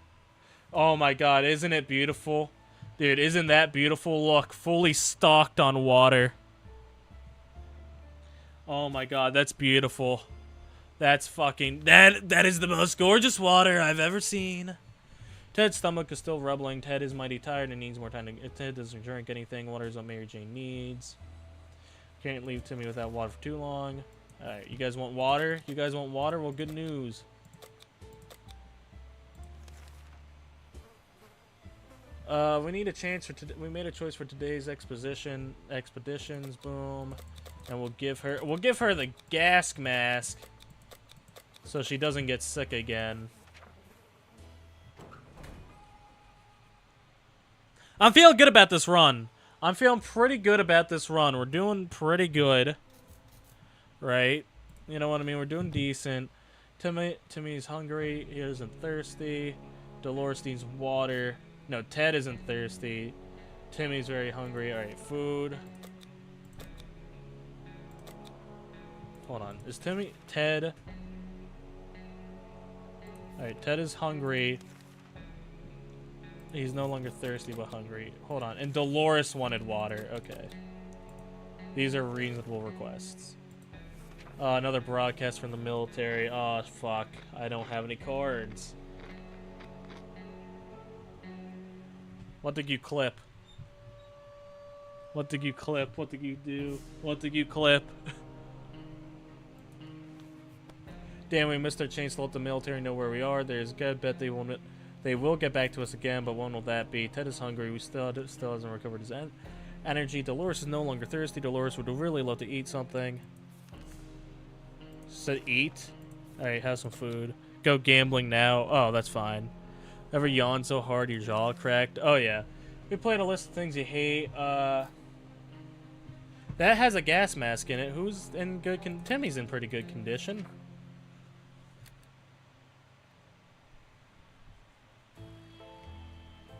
Oh my god, isn't it beautiful? Dude, isn't that beautiful? Look, fully stocked on water. Oh my god, that's beautiful. That's fucking... That is the most gorgeous water I've ever seen. Ted's stomach is still rumbling. Ted is mighty tired and needs more time to... Ted doesn't drink anything. Water is what Mary Jane needs. Can't leave Timmy without water for too long. Alright, you guys want water? You guys want water? Well, good news. We need a chance for we made a choice for today's expeditions. Boom, and we'll give her the gas mask so she doesn't get sick again. I'm feeling good about this run. I'm feeling pretty good about this run. We're doing pretty good, right? You know what I mean? We're doing decent. Timmy's hungry. He isn't thirsty. Dolores needs water. No, Ted isn't thirsty. Timmy's very hungry. Alright, food. Hold on. Is Ted... Alright, Ted is hungry. He's no longer thirsty, but hungry. Hold on. And Dolores wanted water. Okay. These are reasonable requests. Another broadcast from the military. Oh, fuck. I don't have any cards. What did you clip? What did you clip? What did you do? What did you clip? Damn, we missed our chance to let the military know where we are. There's a good bet they will get back to us again, but when will that be? Ted is hungry. We still hasn't recovered his energy. Dolores is no longer thirsty. Dolores would really love to eat something. Said eat? Alright, have some food. Go gambling now. Oh, that's fine. Ever yawn so hard your jaw cracked? Oh, yeah. We played a list of things you hate. That has a gas mask in it. Who's in good Timmy's in pretty good condition.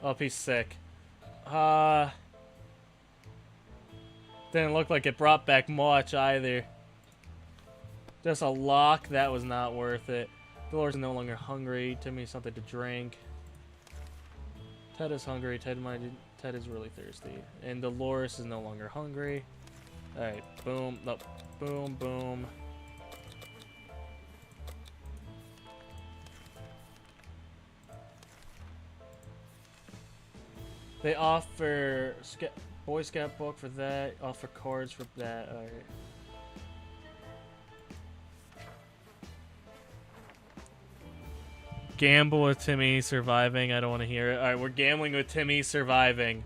Oh, he's sick. Didn't look like it brought back much either. Just a lock. That was not worth it. Dolores is no longer hungry. Timmy something to drink. Ted is hungry. Ted is really thirsty. And Dolores is no longer hungry. Alright, boom. Nope. Boom, boom. They offer Boy Scout book for that. Offer cards for that. Alright. Gamble with Timmy surviving. I don't want to hear it. Alright, we're gambling with Timmy surviving.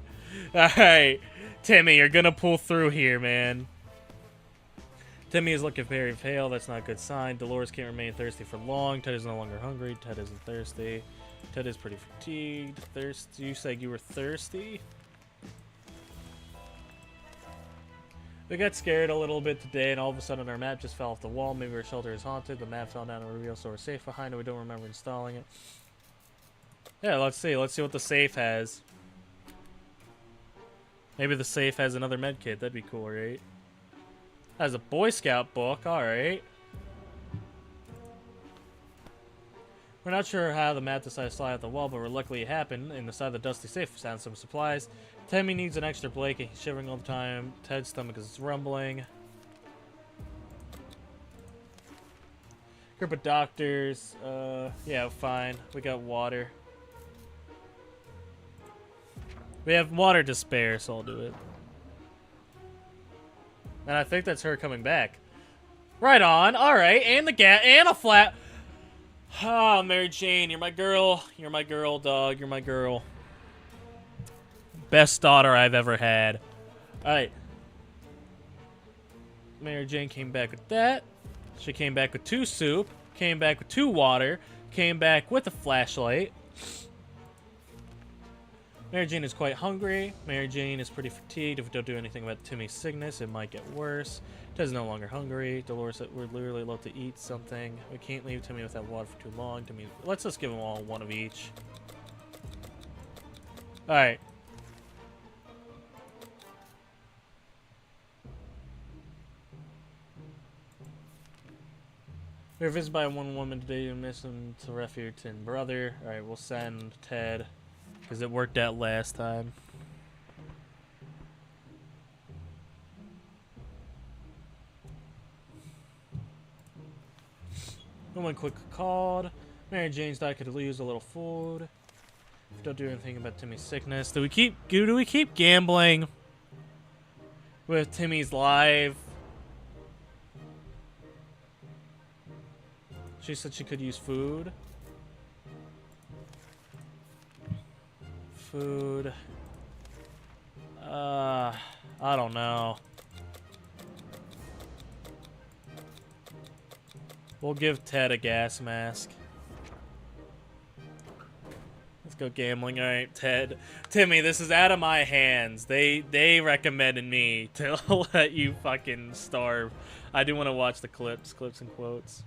Alright. Timmy, you're gonna pull through here, man. Timmy is looking very pale. That's not a good sign. Dolores can't remain thirsty for long. Ted is no longer hungry. Ted isn't thirsty. Ted is pretty fatigued. Thirsty. You said you were thirsty? We got scared a little bit today, and all of a sudden our map just fell off the wall. Maybe our shelter is haunted. The map fell down and revealed, so we're safe behind it. We don't remember installing it. Yeah, let's see. Let's see what the safe has. Maybe the safe has another med kit. That'd be cool, right? Has a Boy Scout book. Alright. We're not sure how the map decided to slide out the wall, but luckily it happened. In the side of the dusty safe, we found some supplies. Timmy needs an extra blanket. He's shivering all the time. Ted's stomach is rumbling. Group of doctors. Yeah, fine. We got water. We have water to spare, so I'll do it. And I think that's her coming back. Right on. All right. And the and a flat. Oh, Mary Jane, you're my girl. You're my girl, dog. You're my girl. Best daughter I've ever had. Alright. Mary Jane came back with that. She came back with 2 soup. Came back with 2 water. Came back with a flashlight. Mary Jane is quite hungry. Mary Jane is pretty fatigued. If we don't do anything about Timmy's sickness, it might get worse. Ted's no longer hungry. Dolores would literally love to eat something. We can't leave Timmy without water for too long. Timmy, let's just give them all 1 of each. Alright. We were visited by one woman today who missed him to refuge and brother. Alright, we'll send Ted. Because it worked out last time. No one quick called. Mary Jane's died, could use a little food. Don't do anything about Timmy's sickness. Do we keep gambling with Timmy's life? She said she could use food. Food. I don't know. We'll give Ted a gas mask. Let's go gambling. Alright, Ted. Timmy, this is out of my hands. They recommended me to let you fucking starve. I do want to watch the clips and quotes.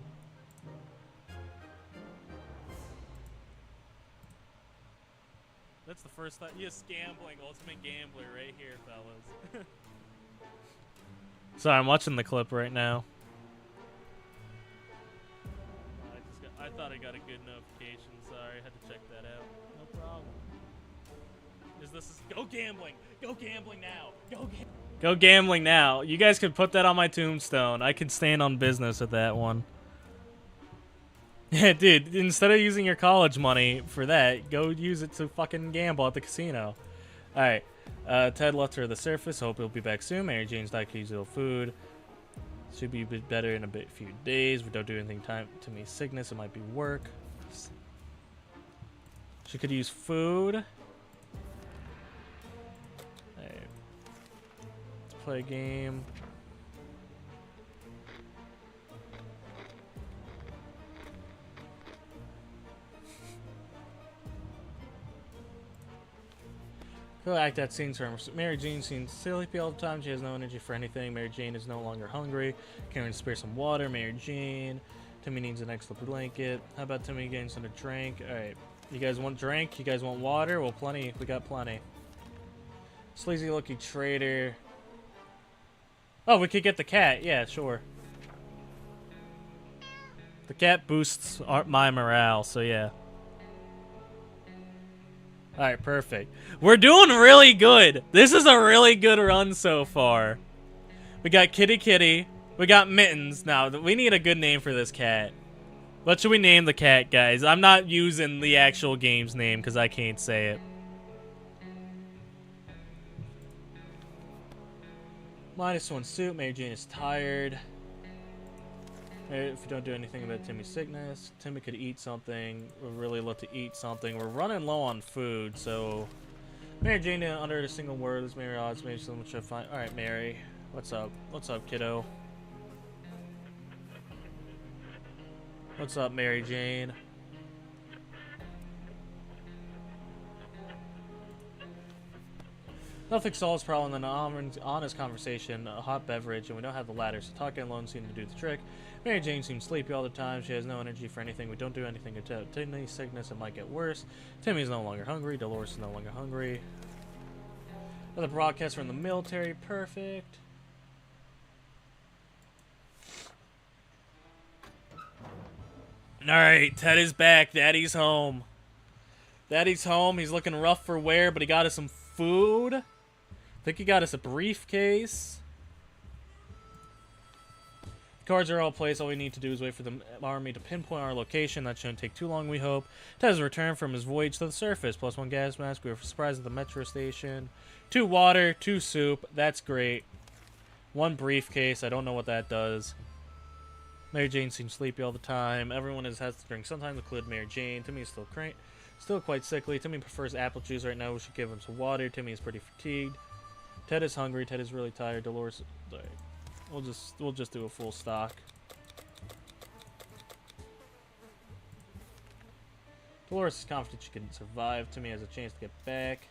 That's the first time. Yes, gambling. Ultimate gambler right here, fellas. Sorry, I'm watching the clip right now. I thought I got a good notification. Sorry, I had to check that out. No problem. Go gambling. Go gambling now. Go gambling now. You guys can put that on my tombstone. I can stand on business with that one. Yeah, dude, instead of using your college money for that, go use it to fucking gamble at the casino. Alright. Ted left her at the surface. Hope he'll be back soon. Mary Jane's died, could use a little food. Should be a bit better in a few days. We don't do anything to me sickness. It might be work. She could use food. Right. Let's play a game. Go act that scene's her. Mary Jane seems sleepy all the time. She has no energy for anything. Mary Jane is no longer hungry. Karen spare some water. Mary Jane. Timmy needs an extra blanket. How about Timmy getting some drink? Alright. You guys want drink? You guys want water? Well, plenty. We got plenty. Sleazy looking traitor. Oh, we could get the cat. Yeah, sure. The cat boosts my morale, so yeah. Alright, perfect. We're doing really good. This is a really good run so far. We got Kitty Kitty. We got Mittens. Now, we need a good name for this cat. What should we name the cat, guys? I'm not using the actual game's name because I can't say it. -1 suit. Mary Jane is tired. If we don't do anything about Timmy's sickness, Timmy could eat something. We'd really love to eat something. We're running low on food, so... Mary Jane didn't utter a single word. This Mary odds. Maybe someone should find... Alright, Mary. What's up? What's up, kiddo? What's up, Mary Jane? Nothing solves problem than an honest conversation, a hot beverage, and we don't have the latter, so talking alone seems to do the trick. Mary Jane seems sleepy all the time. She has no energy for anything. We don't do anything to Timmy's sickness. It might get worse. Timmy's no longer hungry. Dolores is no longer hungry. Another broadcast from the military. Perfect. Alright, Ted is back. Daddy's home. Daddy's home. He's looking rough for wear, but he got us some food. I think he got us a briefcase. Cards are all placed. All we need to do is wait for the army to pinpoint our location. That shouldn't take too long, we hope. Ted has returned from his voyage to the surface. +1 gas mask. We were surprised at the metro station. 2 water, 2 soup. That's great. 1 briefcase. I don't know what that does. Mary Jane seems sleepy all the time. Everyone has to drink, sometimes include Mary Jane. Timmy's still quite sickly. Timmy prefers apple juice right now. We should give him some water. Timmy is pretty fatigued. Ted is hungry. Ted is really tired. Dolores, sorry. We'll just do a full stock. Dolores is confident she can survive. Timmy has a chance to get back.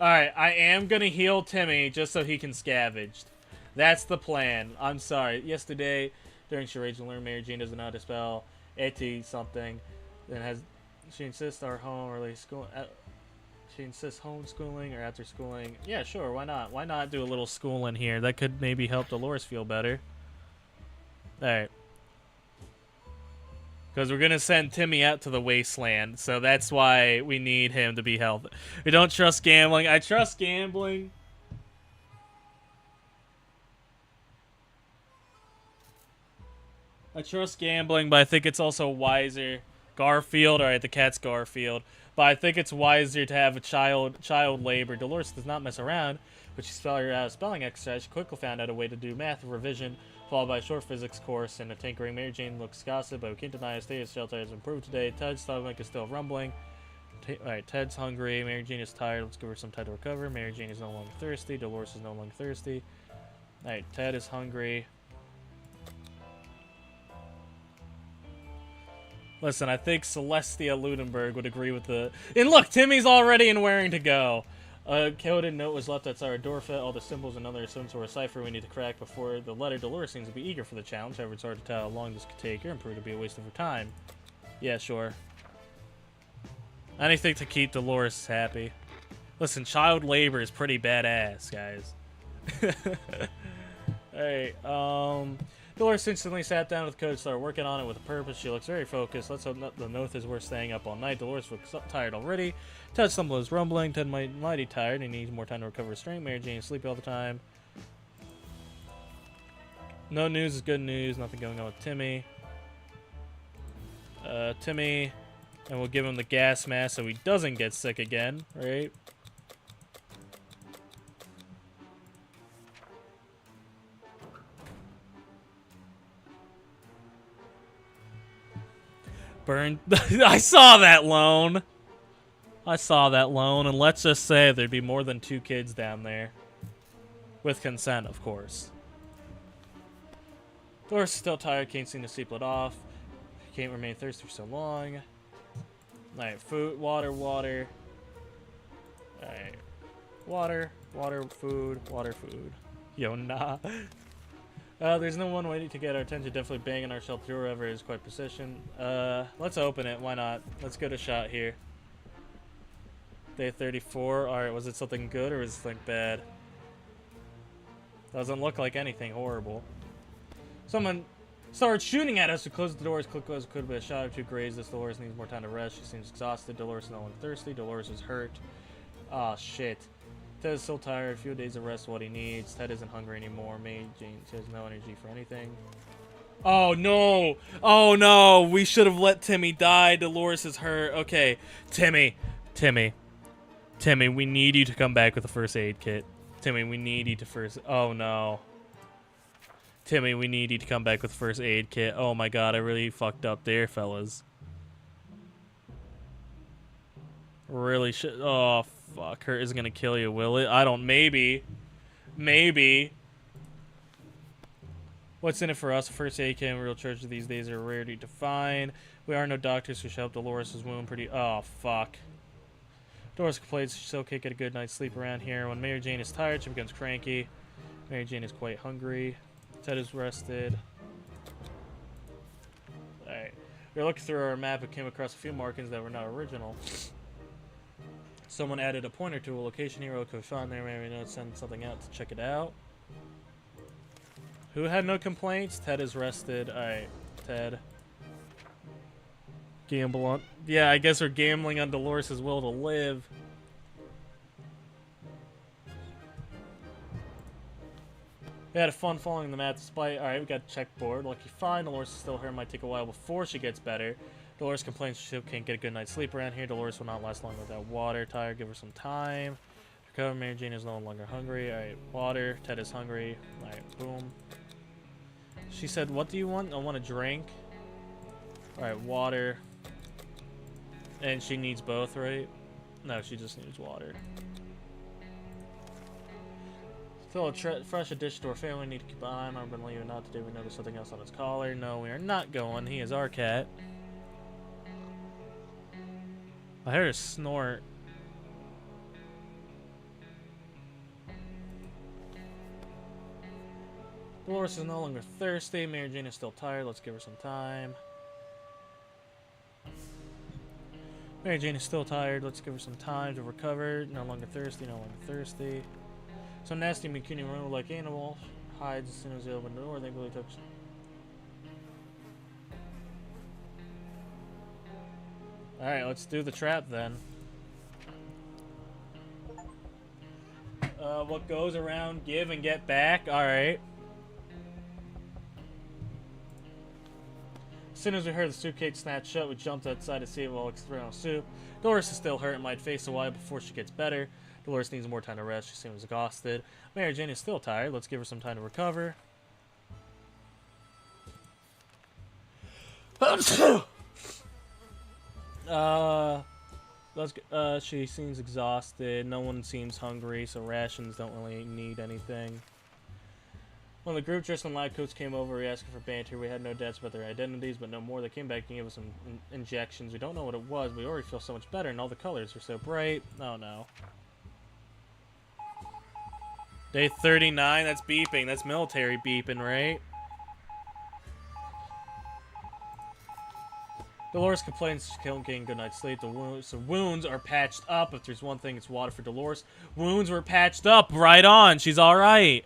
Alright, I am gonna heal Timmy just so he can scavenge. That's the plan. I'm sorry. Yesterday, during charades, we learned Mary Jane doesn't know how to spell Eti something. Then she insists our home or at least school. She insists homeschooling or after schooling. Yeah, sure, why not? Why not do a little schooling here? That could maybe help Dolores feel better. Alright. Because we're going to send Timmy out to the wasteland, so that's why we need him to be healthy. We don't trust gambling. I trust gambling. I trust gambling, but I think it's also wiser. Garfield, alright, the cat's Garfield. But I think it's wiser to have a child labor. Dolores does not mess around, but she spelled out a spelling exercise. She quickly found out a way to do math revision, followed by a short physics course and a tinkering. Mary Jane looks gossip, but we can't deny a state of shelter has improved today. Ted's stomach is still rumbling. Alright, Ted's hungry. Mary Jane is tired. Let's give her some time to recover. Mary Jane is no longer thirsty. Dolores is no longer thirsty. Alright, Ted is hungry. Listen, I think Celestia Ludenberg would agree with the... And look, Timmy's already in wearing to go. A coded note was left outside our door fit. All the symbols and other some sort of cipher we need to crack before the letter. Dolores seems to be eager for the challenge. However, it's hard to tell how long this could take her and prove to be a waste of her time. Yeah, sure. Anything to keep Dolores happy. Listen, child labor is pretty badass, guys. Alright, Dolores instantly sat down with the code and started working on it with a purpose. She looks very focused. Let's hope the note is worth staying up all night. Dolores looks tired already. Ted stumble is rumbling. Ted mighty tired. He needs more time to recover his strength. Mary Jane is sleepy all the time. No news is good news. Nothing going on with Timmy. Timmy. And we'll give him the gas mask so he doesn't get sick again, right? Burn. I saw that loan. I saw that loan, and let's just say there'd be more than 2 kids down there. With consent, of course. Dolores is still tired, can't seem to sleep it off. Can't remain thirsty for so long. Alright, food, water. Alright. Water, food. Yo, nah. There's no one waiting to get our attention. Definitely banging our shelter door ever is quite precision. Let's open it. Why not? Let's get a shot here. Day 34. Alright, was it something good or was it something bad? Doesn't look like anything horrible. Someone started shooting at us. We closed the doors. Quick close. Could be a shot or 2 grazed. This Dolores needs more time to rest. She seems exhausted. Dolores is no longer thirsty. Dolores is hurt. Ah, shit. Ted is still tired. A few days of rest, what he needs. Ted isn't hungry anymore. Mary Jane has no energy for anything. Oh, no. Oh, no. We should have let Timmy die. Dolores is hurt. Okay. Timmy, we need you to come back with a first aid kit. Timmy, we need you to first... Oh, no. Timmy, we need you to come back with a first aid kit. Oh, my God. I really fucked up there, fellas. Really should... Oh, fuck. Hurt isn't gonna kill you, will it? I don't... Maybe. What's in it for us? First aid kit and real church these days are rarely to find. We are no doctors who should help Dolores' wound pretty... Oh, fuck. Dolores complains she still can't get a good night's sleep around here. When Mary Jane is tired, she becomes cranky. Mary Jane is quite hungry. Ted is rested. Alright. We were looking through our map and came across a few markings that were not original. Someone added a pointer to a location here. Coach Sean there. Maybe know send something out to check it out. Who had no complaints? Ted is rested. Alright, Ted. Gamble on... Yeah, I guess we're gambling on Dolores' will to live. We had fun following the map despite... Alright, we got a checkboard. Lucky find. Dolores is still here. Might take a while before she gets better. Dolores complains she can't get a good night's sleep around here. Dolores will not last long without water. Tired, give her some time. Recover. Mary Jane is no longer hungry. Alright, water. Ted is hungry. Alright, boom. She said, what do you want? I want a drink. Alright, water. And she needs both, right? No, she just needs water. Still a fresh addition to our family. Need to keep an eye on. I've been leaving out today. We noticed something else on his collar. No, we are not going. He is our cat. I heard a snort. Dolores is no longer thirsty. Mary Jane is still tired. Let's give her some time. Mary Jane is still tired. Let's give her some time to recover. No longer thirsty, no longer thirsty. Some nasty McCuny run like animal. Hides as soon as they open the door. They really took. Alright, let's do the trap then. What goes around, give and get back. Alright. As soon as we heard the soup cake snatch shut, we jumped outside to see it while experimenting soup. Dolores is still hurt and might face a while before she gets better. Dolores needs more time to rest. She seems exhausted. Mary Jane is still tired. Let's give her some time to recover. She seems exhausted. No one seems hungry, so rations don't really need anything. When the group dressed in lab coats came over, we asked for banter. We had no doubts about their identities, but no more. They came back and gave us some injections. We don't know what it was, but we already feel so much better, and all the colors are so bright. Oh, no. Day 39, that's beeping. That's military beeping, right? Dolores complains she can't get a good night's sleep. The wounds are patched up. If there's one thing, it's water for Dolores. Wounds were patched up. Right on. She's all right.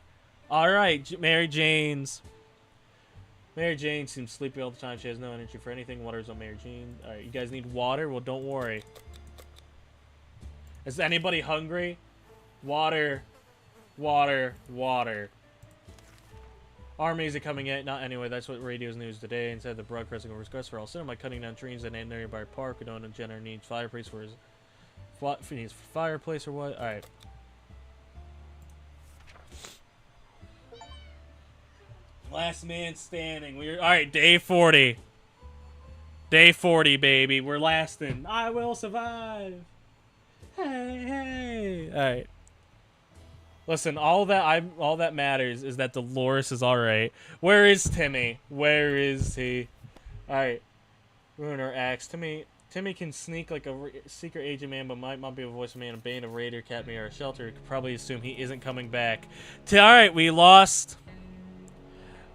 All right, Mary Jane seems sleepy all the time. She has no energy for anything. Water's on Mary Jane. All right, you guys need water? Well, don't worry. Is anybody hungry? Water. Water. Water. Armies are coming in. Not anyway. That's what radio's news today. Instead, the broadcasting over request for all cinema by cutting down trees in a nearby park. We don't know Jenner needs fireplace for his fireplace or what. All right. Last man standing. We're all right. Day 40. Day 40, baby. We're lasting. I will survive. Hey, hey. All right. Listen, all that matters is that Dolores is all right. Where is Timmy? Where is he? All right. Ruin our axe. Timmy can sneak like a secret agent man, but might not be a voice man, a band of raider, cat me, or a shelter. Could probably assume he isn't coming back. All right, we lost.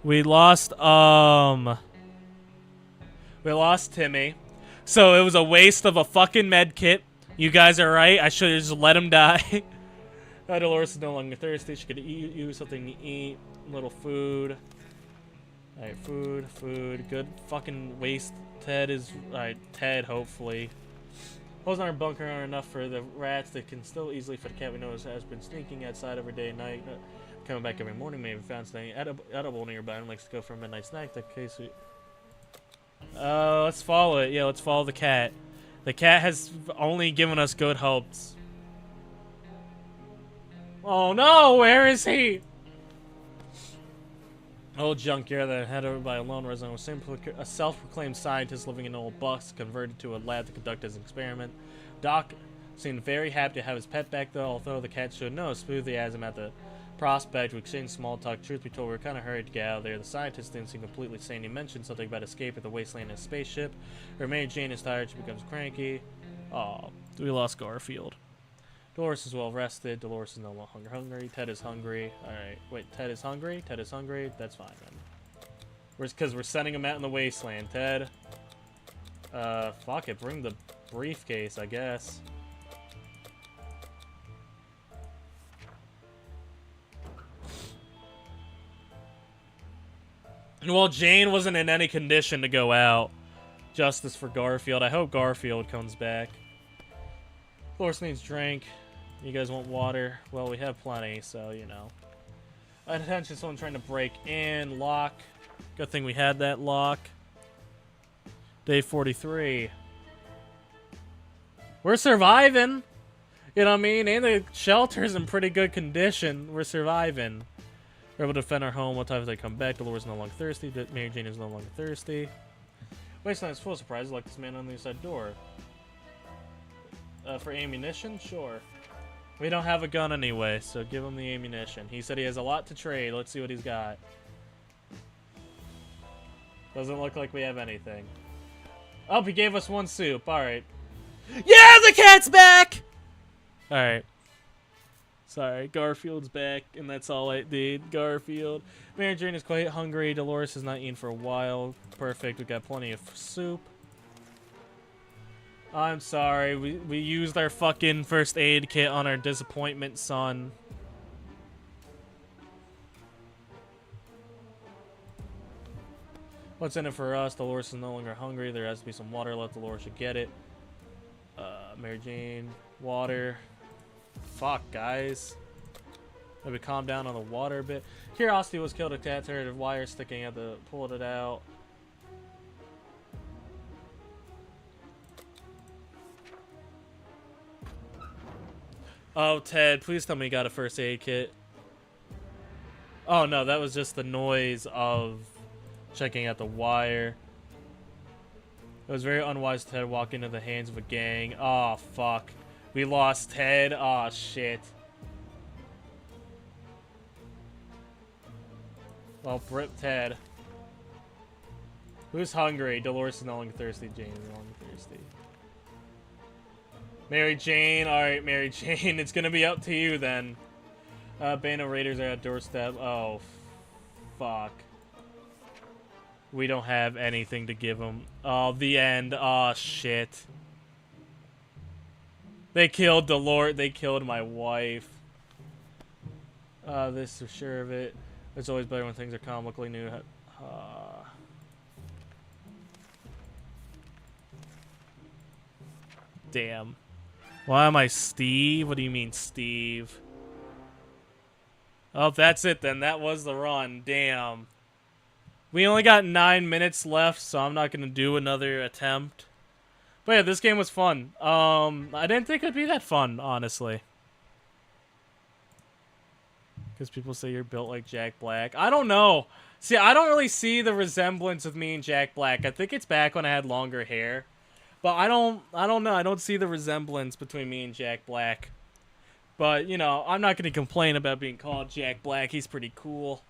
We lost Timmy. So it was a waste of a fucking med kit. You guys are right. I should have just let him die. Dolores is no longer thirsty. She could use something to eat. A little food. Alright, food. Good fucking waste. Ted is... Alright, Ted, hopefully. Holes in our bunker aren't enough for the rats. They can still easily fit a cat we know has been sneaking outside every day and night. Coming back every morning. Maybe found something edible nearby and likes to go for a midnight snack. That case we... let's follow it. Yeah, let's follow the cat. The cat has only given us good hopes. Oh no, where is he? Old junkyard that headed over by a lone resident was simply a self-proclaimed scientist living in an old box converted to a lab to conduct his experiment. Doc seemed very happy to have his pet back though, although the cat showed no enthusiasm at the prospect. We exchanged small talk. Truth be told, we were kind of hurried to get out of there. The scientist didn't seem completely sane. He mentioned something about escape at the wasteland in a spaceship. Her Mary Jane is tired. She becomes cranky. Oh, we lost Garfield. Dolores is well rested. Dolores is no longer hungry. Ted is hungry. Alright. Wait, Ted is hungry? Ted is hungry? That's fine then. Because we're sending him out in the wasteland. Ted. Fuck it. Bring the briefcase, I guess. Well, Jane wasn't in any condition to go out. Justice for Garfield. I hope Garfield comes back. Dolores needs drink. You guys want water? Well, we have plenty, so, you know. Attention, someone trying to break in. Lock. Good thing we had that lock. Day 43. We're surviving. You know what I mean? And the shelter's in pretty good condition. We're surviving. We're able to defend our home. What time they come back? Dolores is no longer thirsty. Mary Jane is no longer thirsty. Wasteland is full of surprises, like this man on the inside door. For ammunition? Sure. We don't have a gun anyway, so give him the ammunition. He said he has a lot to trade. Let's see what he's got. Doesn't look like we have anything. Oh, he gave us one soup. Alright. Yeah, the cat's back! Alright. Sorry, Garfield's back, and that's all I did. Garfield. Mary Jane is quite hungry. Dolores has not eaten for a while. Perfect. We got plenty of soup. I'm sorry. We used our fucking first aid kit on our disappointment son. What's in it for us? Dolores is no longer hungry. There has to be some water left. Dolores should get it. Mary Jane, water. Fuck, guys. Maybe calm down on the water a bit. Curiosity was killed. A cat heard a wire sticking at the. Pulled it out. Oh, Ted, please tell me you got a first aid kit. Oh, no, that was just the noise of checking out the wire. It was very unwise Ted walk into the hands of a gang. Oh, fuck. We lost Ted. Oh, shit. Well, rip Ted. Who's hungry? Dolores is no longer thirsty. Jane is no longer thirsty. Mary Jane. Alright, Mary Jane. It's gonna be up to you then. Band of Raiders are at doorstep. Oh, fuck. We don't have anything to give them. Oh, the end. Oh, shit. They killed Dolores. They killed my wife. This is sure of it. It's always better when things are comically new. Damn. Why am I Steve? What do you mean, Steve? Oh, that's it then. That was the run. Damn. We only got 9 minutes left, so I'm not going to do another attempt. But yeah, this game was fun. I didn't think it'd be that fun, honestly. Because people say you're built like Jack Black. I don't know. See, I don't really see the resemblance of me and Jack Black. I think it's back when I had longer hair. But I don't know. I don't see the resemblance between me and Jack Black. But, you know, I'm not going to complain about being called Jack Black. He's pretty cool.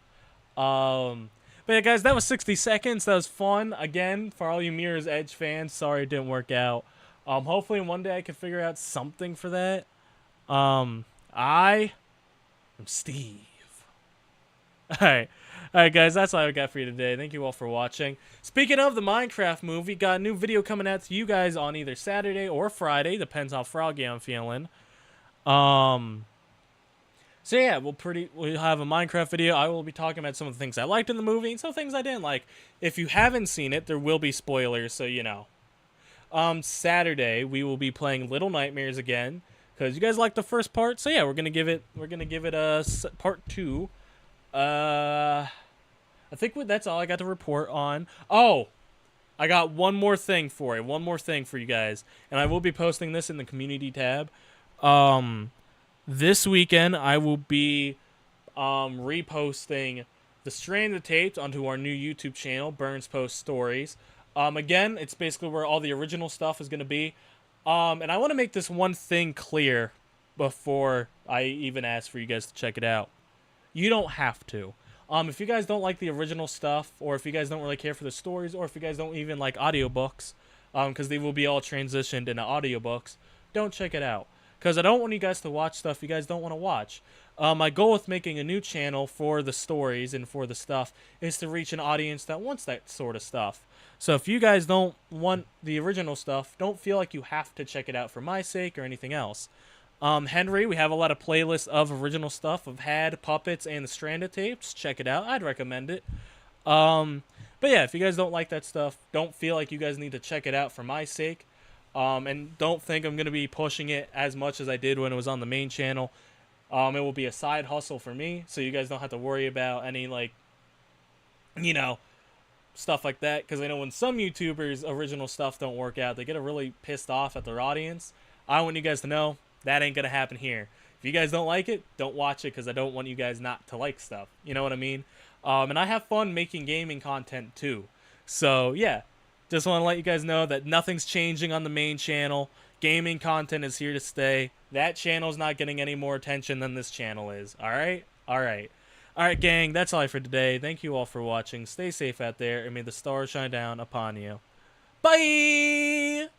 But yeah, guys, that was 60 seconds. That was fun. Again, for all you Mirror's Edge fans, sorry it didn't work out. Hopefully one day I can figure out something for that. I am Steve. Alright, guys, that's all I got for you today. Thank you all for watching. Speaking of the Minecraft movie, got a new video coming out to you guys on either Saturday or Friday. Depends how froggy I'm feeling. So yeah, we'll have a Minecraft video. I will be talking about some of the things I liked in the movie and some things I didn't like. If you haven't seen it, there will be spoilers, so you know. Saturday we will be playing Little Nightmares again because you guys liked the first part. So yeah, we're gonna give it a part 2. I think that's all I got to report on. Oh, I got one more thing for you. One more thing for you guys, and I will be posting this in the community tab. This weekend I will be reposting the Stranded tapes onto our new YouTube channel, Burns Post Stories. Again, it's basically where all the original stuff is going to be. And I want to make this one thing clear before I even ask for you guys to check it out. You don't have to. If you guys don't like the original stuff, or if you guys don't really care for the stories, or if you guys don't even like audiobooks, because they will be all transitioned into audiobooks, don't check it out. Because I don't want you guys to watch stuff you guys don't want to watch. My goal with making a new channel for the stories and for the stuff is to reach an audience that wants that sort of stuff. So if you guys don't want the original stuff, don't feel like you have to check it out for my sake or anything else. Henry, we have a lot of playlists of original stuff of Had, Puppets, and the Stranded tapes. Check it out. I'd recommend it. But yeah, if you guys don't like that stuff, don't feel like you guys need to check it out for my sake. And don't think I'm going to be pushing it as much as I did when it was on the main channel. It will be a side hustle for me, so you guys don't have to worry about any, like, you know, stuff like that. Because I know when some YouTubers' original stuff don't work out, they get really pissed off at their audience. I want you guys to know that ain't going to happen here. If you guys don't like it, don't watch it, because I don't want you guys not to like stuff. You know what I mean? And I have fun making gaming content, too. So, yeah. Just want to let you guys know that nothing's changing on the main channel. Gaming content is here to stay. That channel's not getting any more attention than this channel is. Alright? Alright. Alright, gang. That's all for today. Thank you all for watching. Stay safe out there, and may the stars shine down upon you. Bye!